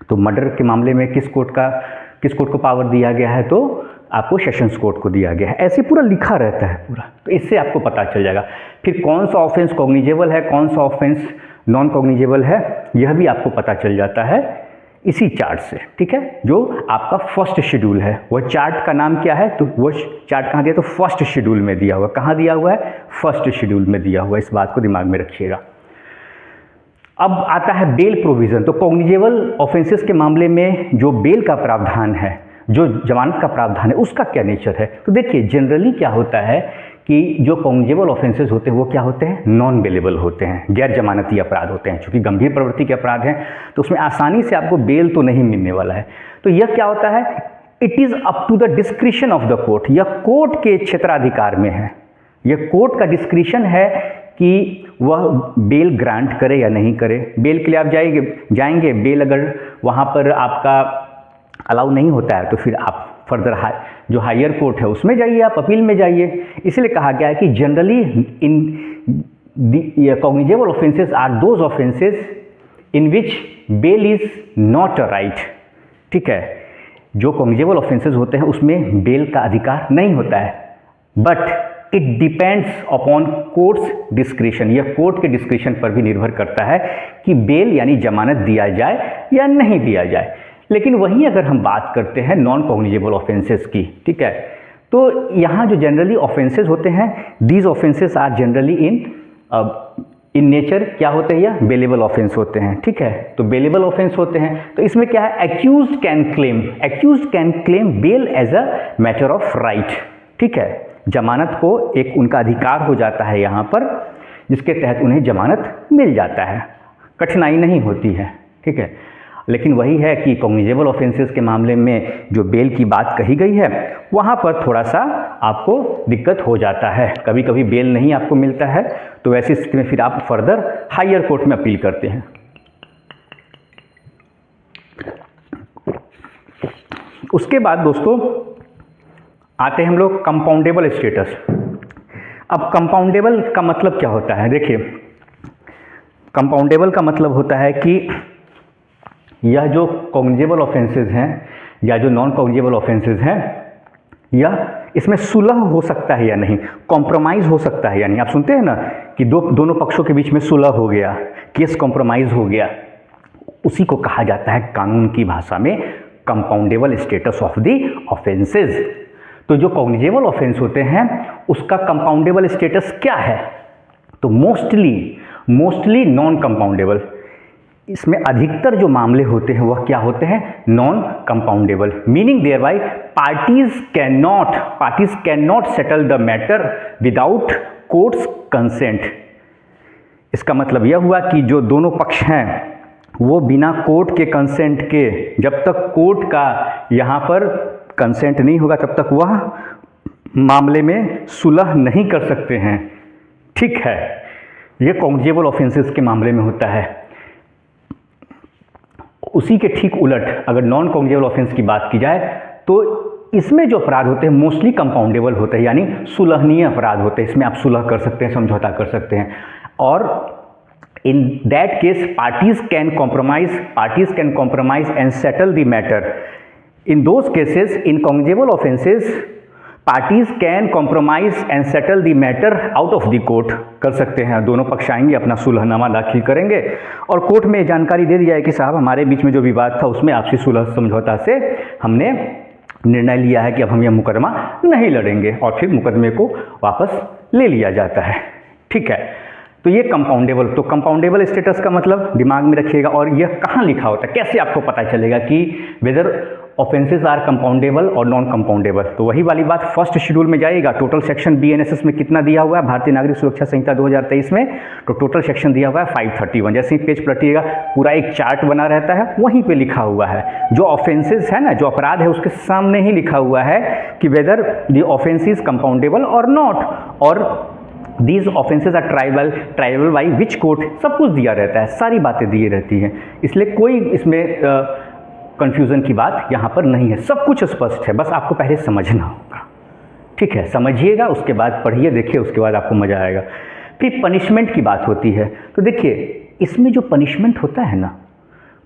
तो मर्डर के मामले में किस कोर्ट को पावर दिया गया है, तो आपको सेशंस कोर्ट को दिया गया है। ऐसे पूरा लिखा रहता है पूरा, तो इससे आपको पता चल जाएगा। फिर कौन सा ऑफेंस कॉग्निजेबल है, कौन सा ऑफेंस नॉन कॉग्निजेबल है, यह भी आपको पता चल जाता है इसी चार्ट से, ठीक है, जो आपका फर्स्ट शेड्यूल है। वह चार्ट का नाम क्या है, तो वो चार्ट कहाँ दिया, तो फर्स्ट शेड्यूल में दिया हुआ। कहाँ दिया हुआ है? फर्स्ट शेड्यूल में दिया हुआ। इस बात को दिमाग में रखिएगा। अब आता है बेल प्रोविज़न। तो कॉग्निजेबल ऑफेंसेस के मामले में जो बेल का प्रावधान है, जो जमानत का प्रावधान है, उसका क्या नेचर है। तो देखिए, जनरली क्या होता है कि जो कॉग्निजेबल ऑफेंसेस होते हैं वो क्या होते हैं, नॉन बेलेबल होते हैं, गैर जमानती अपराध होते हैं। चूँकि गंभीर प्रवृत्ति के अपराध हैं तो उसमें आसानी से आपको बेल तो नहीं मिलने वाला है। तो यह क्या होता है, it is up to the discretion of the court. यह कोर्ट के क्षेत्राधिकार में है, यह कोर्ट का डिस्क्रिशन है कि वह बेल ग्रांट करे या नहीं करे। बेल के लिए आप जाएंगे, बेल अगर वहाँ पर आपका अलाउ नहीं होता है तो फिर आप फर्दर जो हायर कोर्ट है उसमें जाइए, आप अपील में जाइए। इसलिए कहा गया है कि generally in cognizable offences are those offences in which bail is not a right, ठीक है। जो कॉग्निजेबल ऑफेंसेस होते हैं उसमें बेल का अधिकार नहीं होता है, but it depends upon courts discretion. यह कोर्ट के डिस्क्रिशन पर भी निर्भर करता है कि बेल यानी जमानत दिया जाए या नहीं दिया जाए। लेकिन वहीं अगर हम बात करते हैं नॉन कॉग्निजेबल ऑफेंसेस की, ठीक है, तो यहाँ जो जनरली ऑफेंसेस होते हैं, these offences are generally in nature क्या होते हैं, या बेलेबल ऑफेंस होते हैं, ठीक है। तो बेलेबल ऑफेंस होते हैं, तो इसमें क्या है, accused can claim bail as a matter of right, ठीक है। जमानत को एक उनका अधिकार हो जाता है यहाँ पर, जिसके तहत उन्हें जमानत मिल जाता है, कठिनाई नहीं होती है, ठीक है। लेकिन वही है कि कॉग्निजेबल ऑफेंसेस के मामले में जो बेल की बात कही गई है वहाँ पर थोड़ा सा आपको दिक्कत हो जाता है। कभी कभी बेल नहीं आपको मिलता है, तो ऐसी स्थिति में फिर आप फर्दर हायर कोर्ट में अपील करते हैं। उसके बाद दोस्तों आते हैं हम लोग कंपाउंडेबल स्टेटस। अब कंपाउंडेबल का मतलब क्या होता है, देखिए, कंपाउंडेबल का मतलब होता है कि यह जो कॉग्निजेबल ऑफेंसेस हैं या जो नॉन कॉग्निजेबल ऑफेंसेस हैं, यह इसमें सुलह हो सकता है या नहीं, कॉम्प्रोमाइज़ हो सकता है या नहीं। आप सुनते हैं ना कि दोनों पक्षों के बीच में सुलह हो गया, केस कॉम्प्रोमाइज़ हो गया, उसी को कहा जाता है कानून की भाषा में compoundable status of the offences. तो जो कॉग्निजेबल ऑफेंस होते हैं उसका कंपाउंडेबल स्टेटस क्या है, तो मोस्टली नॉन कंपाउंडेबल, इसमें अधिकतर जो मामले होते हैं वह क्या होते हैं, non compoundable, meaning thereby parties cannot settle the matter without court's consent. इसका मतलब यह हुआ कि जो दोनों पक्ष हैं वो बिना कोर्ट के कंसेंट के, जब तक कोर्ट का यहाँ पर कंसेंट नहीं होगा तब तक वह मामले में सुलह नहीं कर सकते हैं। ठीक है, ये कॉग्निजेबल ऑफेंसेस के मामले में होता है। उसी के ठीक उलट अगर नॉन कॉग्निजेबल ऑफेंस की बात की जाए तो इसमें जो अपराध होते हैं मोस्टली कंपाउंडेबल होते हैं, यानी सुलहनीय अपराध होते हैं। इसमें आप सुलह कर सकते हैं, समझौता कर सकते हैं, और in that case parties can compromise and settle the matter. In those cases in cognizable offences parties can compromise and settle the matter out of the court, कर सकते हैं। दोनों पक्ष आएंगे, अपना सुलहनामा दाखिल करेंगे और कोर्ट में जानकारी दे दी जाए कि साहब हमारे बीच में जो विवाद था उसमें आपसी सुलह समझौता से हमने निर्णय लिया है कि अब हम यह मुकदमा नहीं लड़ेंगे, और फिर मुकदमे को वापस ले लिया जाता है। ठीक है, तो ये कंपाउंडेबल, तो कंपाउंडेबल स्टेटस का मतलब दिमाग में रखिएगा। और यह कहाँ लिखा होता है, कैसे आपको पता चलेगा कि वेदर ऑफेंसेस आर कंपाउंडेबल और नॉन कंपाउंडेबल? तो वही वाली बात, फर्स्ट शेड्यूल में जाइएगा। टोटल सेक्शन BNSS में कितना दिया हुआ है भारतीय नागरिक सुरक्षा संहिता 2023 में, तो टोटल सेक्शन दिया हुआ है 531। जैसे ही पेज पलटिएगा पूरा एक चार्ट बना रहता है, वहीं पे लिखा हुआ है जो ऑफेंसेस है ना, जो अपराध है उसके सामने ही लिखा हुआ है कि whether the offence is compoundable और नॉट, और these offences are triable by which court, सब कुछ दिया रहता है, सारी बातें दी रहती हैं। इसलिए कोई इसमें कंफ्यूजन की बात यहाँ पर नहीं है, सब कुछ स्पष्ट है, बस आपको पहले समझना होगा। ठीक है, समझिएगा, उसके बाद पढ़िए, देखिए, उसके बाद आपको मजा आएगा। फिर पनिशमेंट की बात होती है, तो देखिए इसमें जो पनिशमेंट होता है ना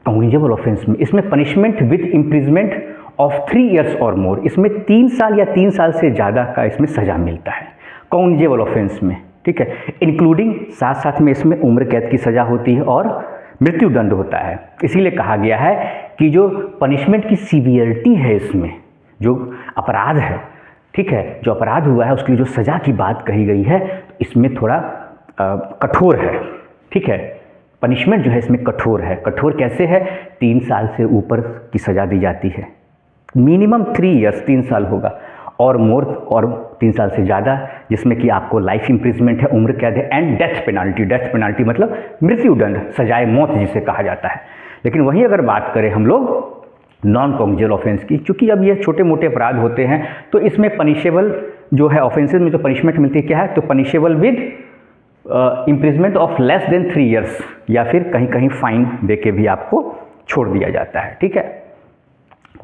कॉग्निजेबल ऑफेंस में, इसमें punishment with imprisonment of 3 years और मोर, इसमें 3 साल या 3 साल से ज़्यादा का इसमें सज़ा मिलता है कॉग्निजेबल ऑफेंस में। ठीक है, इंक्लूडिंग साथ साथ में इसमें उम्र कैद की सज़ा होती है और मृत्यु दंड होता है। इसीलिए कहा गया है कि जो पनिशमेंट की सीवियरिटी है, इसमें जो अपराध है, ठीक है, जो अपराध हुआ है उसके लिए जो सज़ा की बात कही गई है, इसमें थोड़ा कठोर है। ठीक है, पनिशमेंट जो है इसमें कठोर है। कठोर कैसे है? 3 साल से ऊपर की सज़ा दी जाती है, मिनिमम 3 years 3 साल होगा, और मोर और 3 साल से ज़्यादा जिसमें कि आपको लाइफ इम्प्रिजमेंट है, उम्र कैद है, and death penalty. Death penalty मतलब मृत्यु दंड, सजाए मौत जिसे कहा जाता है। लेकिन वहीं अगर बात करें हम लोग नॉन कॉग्निजेबल ऑफेंस की, क्योंकि अब ये छोटे मोटे अपराध होते हैं तो इसमें पनिशेबल जो है ऑफेंसेज में जो पनिशमेंट मिलती है क्या है, तो punishable with imprisonment of less than 3 years, या फिर कहीं कहीं फाइन दे के भी आपको छोड़ दिया जाता है। ठीक है,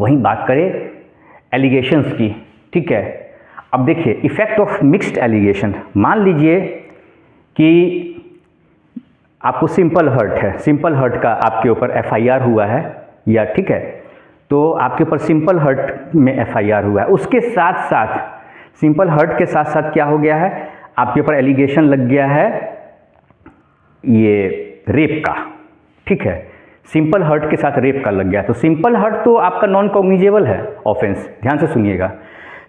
वहीं बात करें एलिगेशंस की। ठीक है, अब देखिए इफेक्ट ऑफ मिक्स्ड एलिगेशन, मान लीजिए कि आपको सिंपल हर्ट है, सिंपल हर्ट का आपके ऊपर FIR हुआ है, या ठीक है, तो आपके ऊपर सिंपल हर्ट में FIR हुआ है, उसके साथ साथ सिंपल हर्ट के साथ साथ क्या हो गया है, आपके ऊपर एलिगेशन लग गया है ये रेप का। ठीक है, सिंपल हर्ट के साथ रेप का लग गया, तो सिंपल हर्ट तो आपका नॉन कॉग्निजेबल है ऑफेंस, ध्यान से सुनिएगा।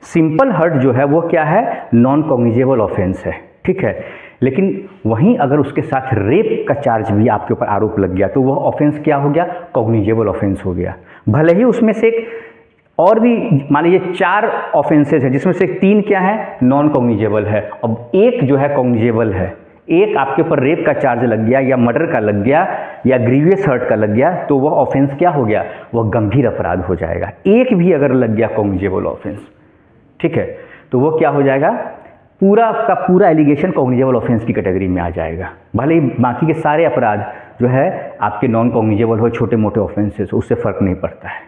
सिंपल हर्ट जो है वो क्या है, नॉन कॉग्निजेबल ऑफेंस है। ठीक है, लेकिन वहीं अगर उसके साथ रेप का चार्ज भी आपके ऊपर आरोप लग गया तो वह ऑफेंस क्या हो गया, कॉग्निजेबल ऑफेंस हो गया। भले ही उसमें से एक और भी मान लीजिए 4 ऑफेंसेज है जिसमें से 3 क्या है, नॉन कॉग्निजेबल है, अब एक जो है कॉग्निजेबल है। एक आपके ऊपर रेप का चार्ज लग गया या मर्डर का लग गया या ग्रीवियस हर्ट का लग गया तो वह ऑफेंस क्या हो गया, वह गंभीर अपराध हो जाएगा। एक भी अगर लग गया कॉग्निजेबल ऑफेंस, ठीक है, तो वो क्या हो जाएगा, पूरा का पूरा एलिगेशन कॉग्निजेबल ऑफेंस की कैटेगरी में आ जाएगा। भले ही बाकी के सारे अपराध जो है आपके नॉन कॉग्निजेबल हो, छोटे मोटे ऑफेंसेस, उससे फर्क नहीं पड़ता है।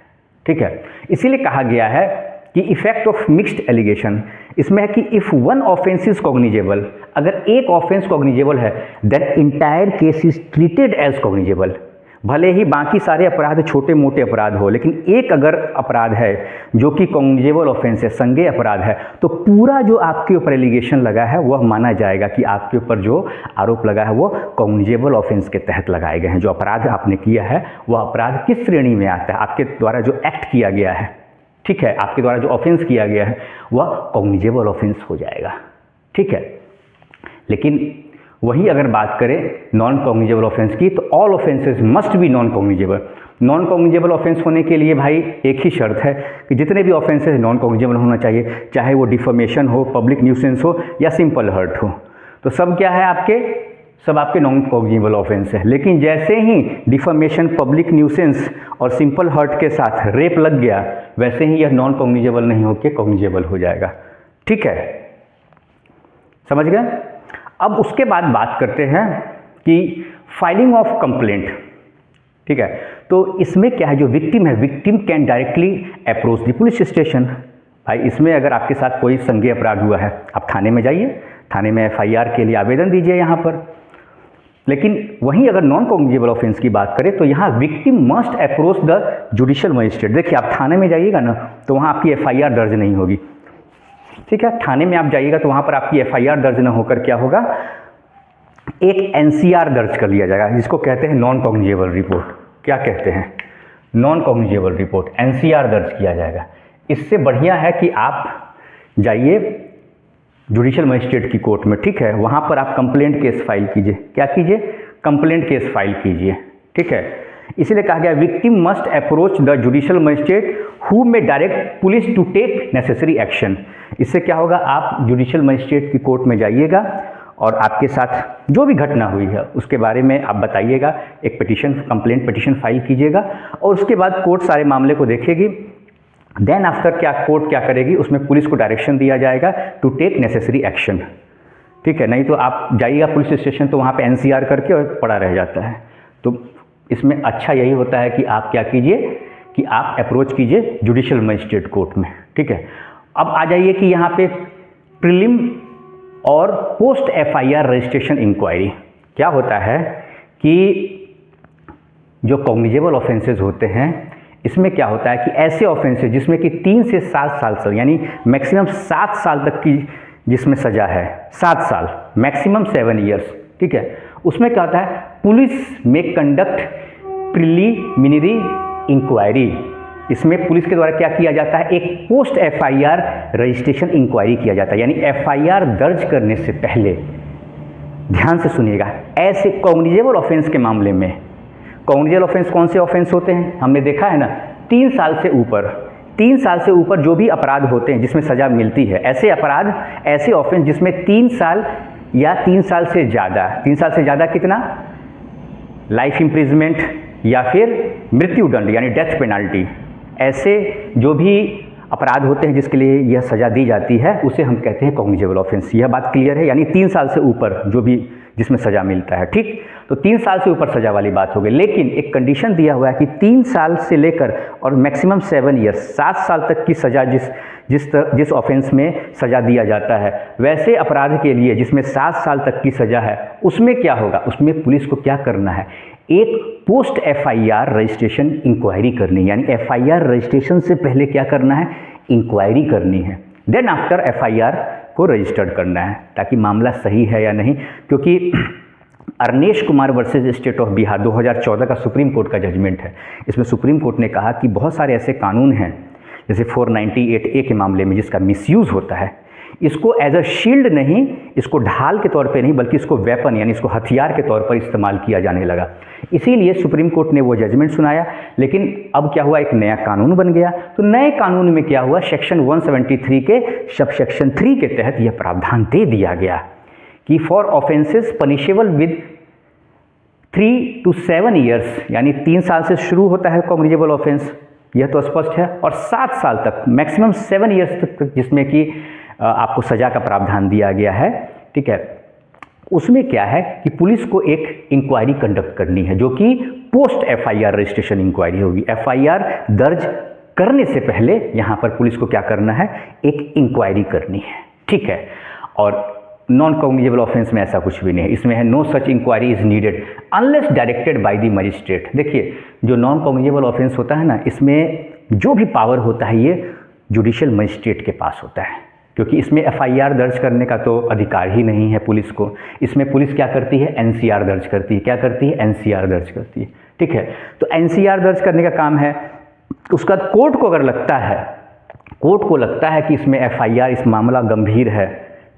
ठीक है, इसीलिए कहा गया है कि इफेक्ट ऑफ मिक्स्ड एलिगेशन इसमें है कि if one offence is cognizable, अगर एक ऑफेंस कॉग्निजेबल है then entire case is treated as cognizable. भले ही बाकी सारे अपराध छोटे मोटे अपराध हो, लेकिन एक अगर अपराध है जो कि कॉग्निजेबल ऑफेंस है, संज्ञेय अपराध है, तो पूरा जो आपके ऊपर एलिगेशन लगा है वह माना जाएगा कि आपके ऊपर जो आरोप लगा है वो कॉग्निजेबल ऑफेंस के तहत लगाए गए हैं। जो अपराध आपने किया है वह अपराध किस श्रेणी में आता है, आपके द्वारा जो एक्ट किया गया है, ठीक है, आपके द्वारा जो ऑफेंस किया गया है वह कॉग्निजेबल ऑफेंस हो जाएगा। ठीक है, लेकिन वहीं अगर बात करें नॉन कॉग्निजेबल ऑफेंस की, तो all offences must be non cognizable. Non cognizable offence होने के लिए भाई एक ही शर्त है कि जितने भी ऑफेंसेस नॉन कॉग्निजेबल होना चाहिए, चाहे वो डिफॉर्मेशन हो, पब्लिक न्यूसेंस हो या सिंपल हर्ट हो, तो सब क्या है आपके, सब आपके नॉन कॉग्निजेबल ऑफेंस है। लेकिन जैसे ही डिफॉर्मेशन, पब्लिक न्यूसेंस और सिंपल हर्ट के साथ रेप लग गया, वैसे ही यह नॉन कॉग्निजेबल नहीं होकर कॉग्निजेबल हो जाएगा। ठीक है, समझ गए। अब उसके बाद बात करते हैं कि फाइलिंग ऑफ कंप्लेंट। ठीक है, तो इसमें क्या है, जो विक्टिम है, victim can directly approach the police station. भाई इसमें अगर आपके साथ कोई संज्ञेय अपराध हुआ है, आप थाने में जाइए, थाने में एफआईआर के लिए आवेदन दीजिए यहाँ पर। लेकिन वहीं अगर नॉन कॉग्निजेबल ऑफेंस की बात करें तो यहाँ victim must approach the judicial magistrate. देखिए आप थाने में जाइएगा ना, तो वहाँ आपकी एफआईआर दर्ज नहीं होगी। ठीक है, थाने में आप जाइएगा तो वहाँ पर आपकी एफआईआर दर्ज न होकर क्या होगा, एक एनसीआर दर्ज कर लिया जाएगा, जिसको कहते हैं नॉन कॉग्निजेबल रिपोर्ट। क्या कहते हैं, नॉन कॉग्निजेबल रिपोर्ट, एनसीआर दर्ज किया जाएगा। इससे बढ़िया है कि आप जाइए जुडिशियल मजिस्ट्रेट की कोर्ट में। ठीक है, वहाँ पर आप कंप्लेंट केस फाइल कीजिए। क्या कीजिए, कंप्लेंट केस फाइल कीजिए। ठीक है, इसलिए कहा गया victim must approach the judicial magistrate who may direct police to take necessary action. इससे क्या होगा, आप जुडिशियल मजिस्ट्रेट की कोर्ट में जाइएगा और आपके साथ जो भी घटना हुई है उसके बारे में आप बताइएगा, एक पिटीशन, कंप्लेंट पिटीशन फाइल कीजिएगा, और उसके बाद कोर्ट सारे मामले को देखेगी। देन आफ्टर क्या कोर्ट क्या करेगी, उसमें पुलिस को डायरेक्शन दिया जाएगा टू टेक नेसेसरी एक्शन। ठीक है, नहीं तो आप जाइएगा पुलिस स्टेशन तो वहाँ पे एनसीआर करके और पड़ा रह जाता है। तो इसमें अच्छा यही होता है कि आप क्या कीजिए कि आप अप्रोच कीजिए जुडिशियल मजिस्ट्रेट कोर्ट में। ठीक है, अब आ जाइए कि यहाँ पे प्रीलिम और पोस्ट एफआईआर रजिस्ट्रेशन इंक्वायरी। क्या होता है कि जो कॉग्निजेबल ऑफेंसेस होते हैं, इसमें क्या होता है कि ऐसे ऑफेंसेस जिसमें कि 3 से 7 साल तक, यानी मैक्सिमम 7 साल तक की जिसमें सज़ा है, 7 साल, मैक्सिमम 7 ईयर्स। ठीक है, उसमें क्या होता है, पुलिस में कंडक्ट प्रिलिमिनरी इंक्वायरी। इसमें पुलिस के द्वारा क्या किया जाता है, एक पोस्ट एफआईआर रजिस्ट्रेशन इंक्वायरी किया जाता है। यानी एफआईआर दर्ज करने से पहले, ध्यान से सुनिएगा, ऐसे कॉग्निजेबल ऑफेंस के मामले में, कॉग्निजेबल ऑफेंस कौन से ऑफेंस होते हैं, हमने देखा है ना, 3 साल से ऊपर, 3 साल से ऊपर जो भी अपराध होते हैं जिसमें सज़ा मिलती है, ऐसे अपराध, ऐसे ऑफेंस जिसमें 3 साल या 3 साल से ज़्यादा, 3 साल से ज़्यादा कितना, लाइफ इम्प्रिजमेंट या फिर मृत्युदंड यानी डेथ पेनाल्टी, ऐसे जो भी अपराध होते हैं जिसके लिए यह सज़ा दी जाती है, उसे हम कहते हैं कॉग्निजेबल ऑफेंस। यह बात क्लियर है, यानी 3 साल से ऊपर जो भी जिसमें सज़ा मिलता है। ठीक, तो 3 साल से ऊपर सज़ा वाली बात हो गई। लेकिन एक कंडीशन दिया हुआ है कि 3 साल से लेकर और मैक्सिमम 7 ईयर्स, 7 साल तक की सज़ा जिस ऑफेंस में सज़ा दिया जाता है, वैसे अपराध के लिए जिसमें 7 साल तक की सज़ा है, उसमें क्या होगा, उसमें पुलिस को क्या करना है, एक पोस्ट एफआईआर रजिस्ट्रेशन इंक्वायरी करनी। यानी एफआईआर रजिस्ट्रेशन से पहले क्या करना है, इंक्वायरी करनी है। देन आफ्टर एफआईआर को रजिस्टर्ड करना है, ताकि मामला सही है या नहीं। क्योंकि Arnesh Kumar versus state of Bihar 2014 का सुप्रीम कोर्ट का जजमेंट है। इसमें सुप्रीम कोर्ट ने कहा कि बहुत सारे ऐसे कानून हैं, जैसे 498A के मामले में जिसका मिसयूज़ होता है, इसको एज अ शील्ड नहीं, इसको ढाल के तौर पे नहीं, बल्कि इसको वेपन यानी इसको हथियार के तौर पर इस्तेमाल किया जाने लगा। इसीलिए सुप्रीम कोर्ट ने वो जजमेंट सुनाया। लेकिन अब क्या हुआ, एक नया कानून बन गया। तो नए कानून में क्या हुआ, सेक्शन 173 के सब सेक्शन 3 के तहत यह प्रावधान दे दिया गया कि for offences punishable with 3 to 7 years, यानी 3 साल से शुरू होता है कॉग्निजेबल ऑफेंस, यह तो स्पष्ट है, और 7 साल तक, मैक्सिमम 7 ईयर्स तक जिसमें कि आपको सज़ा का प्रावधान दिया गया है। ठीक है, उसमें क्या है कि पुलिस को एक इंक्वायरी कंडक्ट करनी है, जो कि पोस्ट एफआईआर रजिस्ट्रेशन इंक्वायरी होगी। एफआईआर दर्ज करने से पहले यहाँ पर पुलिस को क्या करना है, एक इंक्वायरी करनी है। ठीक है, और नॉन कॉग्निजेबल ऑफेंस में ऐसा कुछ भी नहीं है। इसमें है no such inquiry is needed unless directed by the magistrate. देखिए, जो नॉन कॉग्निजेबल ऑफेंस होता है ना, इसमें जो भी पावर होता है ये जुडिशियल मजिस्ट्रेट के पास होता है, क्योंकि इसमें एफआईआर दर्ज करने का तो अधिकार ही नहीं है पुलिस को। इसमें पुलिस क्या करती है, एनसीआर दर्ज करती है। क्या करती है, एनसीआर दर्ज करती है। ठीक है, तो एनसीआर दर्ज करने का काम है। उसका कोर्ट को अगर लगता है, कोर्ट को लगता है कि इसमें एफआईआर, इस मामला गंभीर है,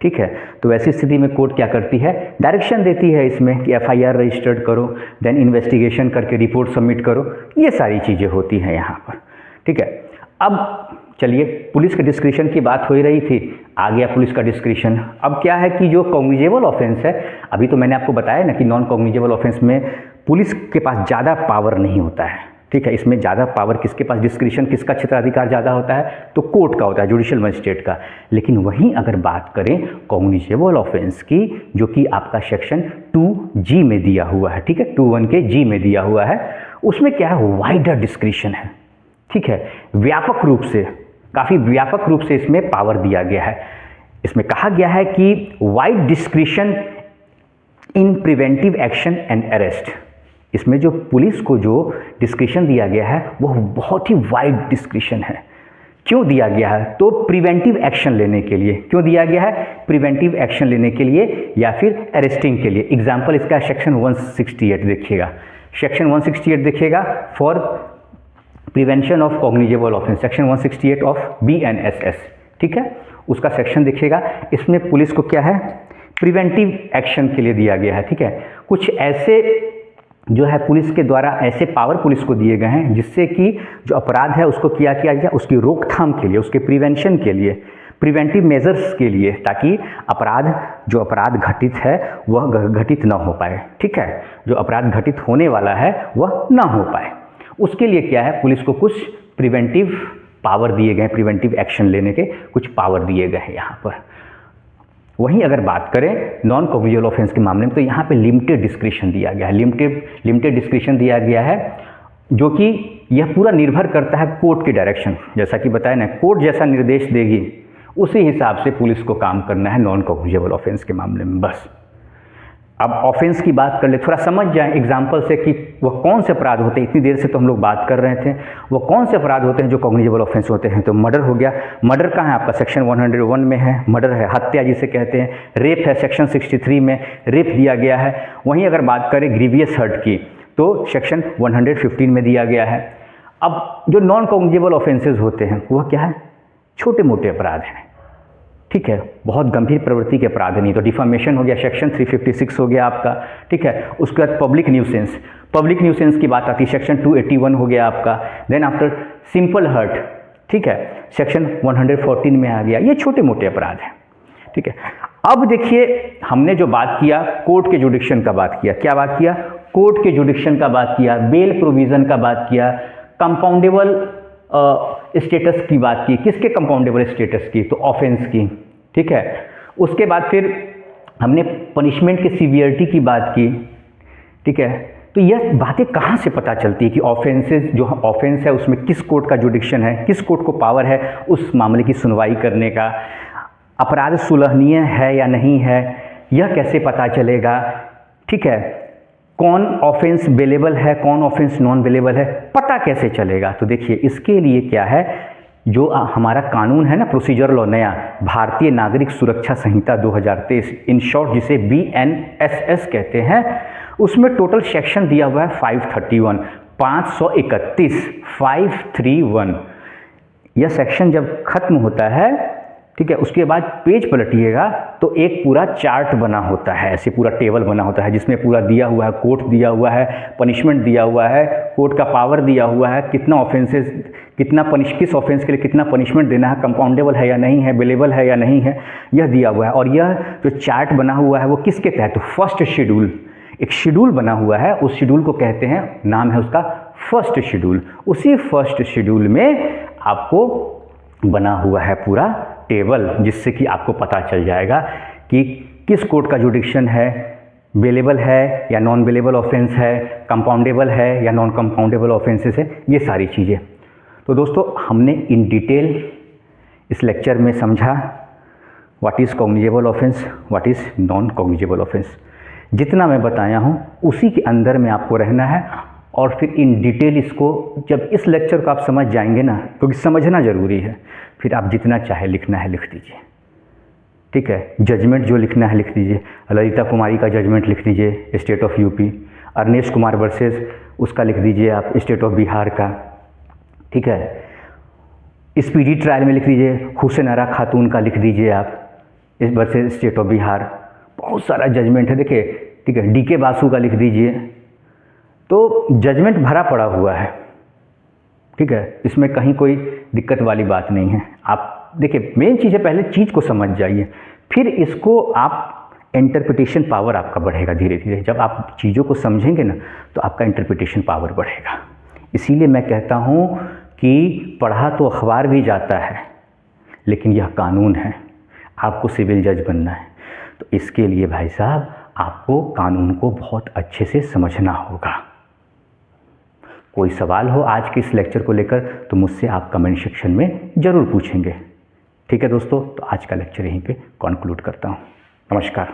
ठीक है। तो वैसी स्थिति में कोर्ट क्या करती है, डायरेक्शन देती है इसमें कि FIR रजिस्टर्ड करो, देन इन्वेस्टिगेशन करके रिपोर्ट सबमिट करो, ये सारी चीज़ें होती हैं यहाँ पर, ठीक है। अब चलिए, पुलिस के डिस्क्रिशन की बात हो ही रही थी, आ गया पुलिस का डिस्क्रिशन। अब क्या है कि जो कॉग्निजेबल ऑफेंस है, अभी तो मैंने आपको बताया ना कि नॉन कॉग्निजेबल ऑफेंस में पुलिस के पास ज़्यादा पावर नहीं होता है, ठीक है। इसमें ज़्यादा पावर किसके पास, डिस्क्रिशन किसका क्षेत्राधिकार ज़्यादा होता है, तो कोर्ट का होता है, जुडिशियल मजिस्ट्रेट का। लेकिन वहीं अगर बात करें कॉग्निजेबल ऑफेंस की, जो कि आपका सेक्शन 2G में दिया हुआ है, ठीक है, 21 के G में दिया हुआ है, उसमें क्या है, वाइडर डिस्क्रिशन है, ठीक है। व्यापक रूप से, काफ़ी व्यापक रूप से इसमें पावर दिया गया है। इसमें कहा गया है कि wide discretion in preventive action and arrest. इसमें जो पुलिस को जो डिस्क्रिशन दिया गया है वह बहुत ही वाइड डिस्क्रिशन है। क्यों दिया गया है, तो प्रिवेंटिव एक्शन लेने के लिए। क्यों दिया गया है, प्रिवेंटिव एक्शन लेने के लिए या फिर अरेस्टिंग के लिए। एग्जाम्पल इसका सेक्शन 168 देखिएगा, सेक्शन 168 देखिएगा, for prevention of cognizable offence, section 168 of BNSS, ठीक है, उसका सेक्शन देखिएगा। इसमें पुलिस को क्या है, प्रिवेंटिव एक्शन के लिए दिया गया है, ठीक है। कुछ ऐसे जो है पुलिस के द्वारा ऐसे पावर पुलिस को दिए गए हैं जिससे कि जो अपराध है उसको किया जाए, उसकी रोकथाम के लिए, उसके प्रिवेंशन के लिए, प्रिवेंटिव मेजर्स के लिए, ताकि जो अपराध घटित है वह घटित ना हो पाए, ठीक है। जो अपराध घटित होने वाला है वह ना हो पाए, उसके लिए क्या है, पुलिस को कुछ प्रिवेंटिव पावर दिए गए, प्रिवेंटिव एक्शन लेने के कुछ पावर दिए गए हैं यहाँ पर। वहीं अगर बात करें नॉन कॉग्निजेबल ऑफेंस के मामले में, तो यहाँ पे लिमिटेड डिस्क्रिशन दिया गया है, लिमिटेड डिस्क्रिशन दिया गया है, जो कि यह पूरा निर्भर करता है कोर्ट के डायरेक्शन। जैसा कि बताया ना, कोर्ट जैसा निर्देश देगी उसी हिसाब से पुलिस को काम करना है नॉन कॉग्निजेबल ऑफेंस के मामले में, बस। अब ऑफेंस की बात कर ले, थोड़ा समझ जाएं एग्जाम्पल से कि वह कौन से अपराध होते हैं। इतनी देर से तो हम लोग बात कर रहे थे, वो कौन से अपराध होते हैं जो कॉग्निजेबल ऑफेंस होते हैं। तो मर्डर हो गया, मर्डर कहाँ है आपका, सेक्शन 101 में है, मर्डर है, हत्या जिसे कहते हैं। रेप है, सेक्शन 63 में रेप दिया गया है। वहीं अगर बात करें ग्रीवियस हर्ट की, तो सेक्शन 115 में दिया गया है। अब जो नॉन कॉग्निजेबल ऑफेंसेज होते हैं वह क्या है, छोटे मोटे अपराध हैं, ठीक है, बहुत गंभीर प्रवृत्ति के अपराध नहीं। तो डिफामेशन हो गया, सेक्शन 356 हो गया आपका, ठीक है। उसके बाद पब्लिक न्यूसेंस की बात आती है, सेक्शन 281 हो गया आपका। देन आफ्टर सिंपल हर्ट, ठीक है, सेक्शन 114 में आ गया। ये छोटे मोटे अपराध हैं, ठीक है। अब देखिए, हमने जो बात किया कोर्ट के जुडिक्शन का बात किया, क्या बात किया, कोर्ट के जुडिक्शन का बात किया, बेल प्रोविज़न का बात किया, कंपाउंडेबल स्टेटस की बात की। किसके कंपाउंडेबल स्टेटस की, तो ऑफेंस की, ठीक है। उसके बाद फिर हमने पनिशमेंट के सीवियरिटी की बात की, ठीक है। तो यह बातें कहाँ से पता चलती है कि ऑफेंसेस, जो ऑफेंस है उसमें किस कोर्ट का जुडिक्शन है, किस कोर्ट को पावर है उस मामले की सुनवाई करने का, अपराध सुलहनीय है या नहीं है, यह कैसे पता चलेगा, ठीक है। कौन ऑफेंस बेलेबल है, कौन ऑफेंस नॉन बेलेबल है, पता कैसे चलेगा। तो देखिए, इसके लिए क्या है, जो हमारा कानून है ना, प्रोसीजर लॉ नया, भारतीय नागरिक सुरक्षा संहिता 2023, इन शॉर्ट जिसे BNSS कहते हैं, उसमें टोटल सेक्शन दिया हुआ है 531, 531। यह सेक्शन जब खत्म होता है, ठीक है, उसके बाद पेज पलटिएगा तो एक पूरा चार्ट बना होता है, ऐसे पूरा टेबल बना होता है जिसमें पूरा दिया हुआ है, कोर्ट दिया हुआ है, पनिशमेंट दिया हुआ है, कोर्ट का पावर दिया हुआ है, कितना ऑफेंसेस, किस ऑफेंस के लिए कितना पनिशमेंट देना है, कंपाउंडेबल है या नहीं है, बेलेबल है या नहीं है, यह दिया हुआ है। और यह जो चार्ट बना हुआ है वो किसके तहत, तो फर्स्ट शेड्यूल, एक शेड्यूल बना हुआ है, उस शेड्यूल को कहते हैं, नाम है उसका फर्स्ट शेड्यूल। उसी फर्स्ट शेड्यूल में आपको बना हुआ है पूरा टेबल, जिससे कि आपको पता चल जाएगा कि किस कोर्ट का जुडिक्शन है, बेलेबल है या नॉन बेलेबल ऑफेंस है, कंपाउंडेबल है या नॉन कंपाउंडेबल ऑफेंसेस है, ये सारी चीज़ें। तो दोस्तों, हमने इन डिटेल इस लेक्चर में समझा what is cognizable offence, what is non cognizable offence. जितना मैं बताया हूँ उसी के अंदर में आपको रहना है, और फिर इन डिटेल इसको, जब इस लेक्चर को आप समझ जाएंगे ना, क्योंकि समझना ज़रूरी है, फिर आप जितना चाहे लिखना है लिख दीजिए, ठीक है। जजमेंट जो लिखना है लिख दीजिए, ललिता कुमारी का जजमेंट लिख दीजिए, state of UP, Arnesh Kumar versus उसका लिख दीजिए आप, स्टेट ऑफ बिहार का, ठीक है। स्पीडी ट्रायल में लिख दीजिए, हुसैन आरा खातून का लिख दीजिए आप, इस वर्सेस स्टेट ऑफ बिहार, बहुत सारा जजमेंट है। देखिए, ठीक है, DK बासु का लिख दीजिए, तो जजमेंट भरा पड़ा हुआ है, ठीक है, इसमें कहीं कोई दिक्कत वाली बात नहीं है। आप देखिए, मेन चीज़ है पहले चीज़ को समझ जाइए, फिर इसको आप इंटरप्रिटेशन पावर आपका बढ़ेगा धीरे धीरे। जब आप चीज़ों को समझेंगे ना तो आपका इंटरप्रिटेशन पावर बढ़ेगा। इसीलिए मैं कहता हूँ कि पढ़ा तो अखबार भी जाता है, लेकिन यह कानून है, आपको सिविल जज बनना है, तो इसके लिए भाई साहब आपको कानून को बहुत अच्छे से समझना होगा। कोई सवाल हो आज के इस लेक्चर को लेकर तो मुझसे आप कमेंट सेक्शन में ज़रूर पूछेंगे। ठीक है दोस्तों, तो आज का लेक्चर यहीं पे कंक्लूड करता हूँ। नमस्कार।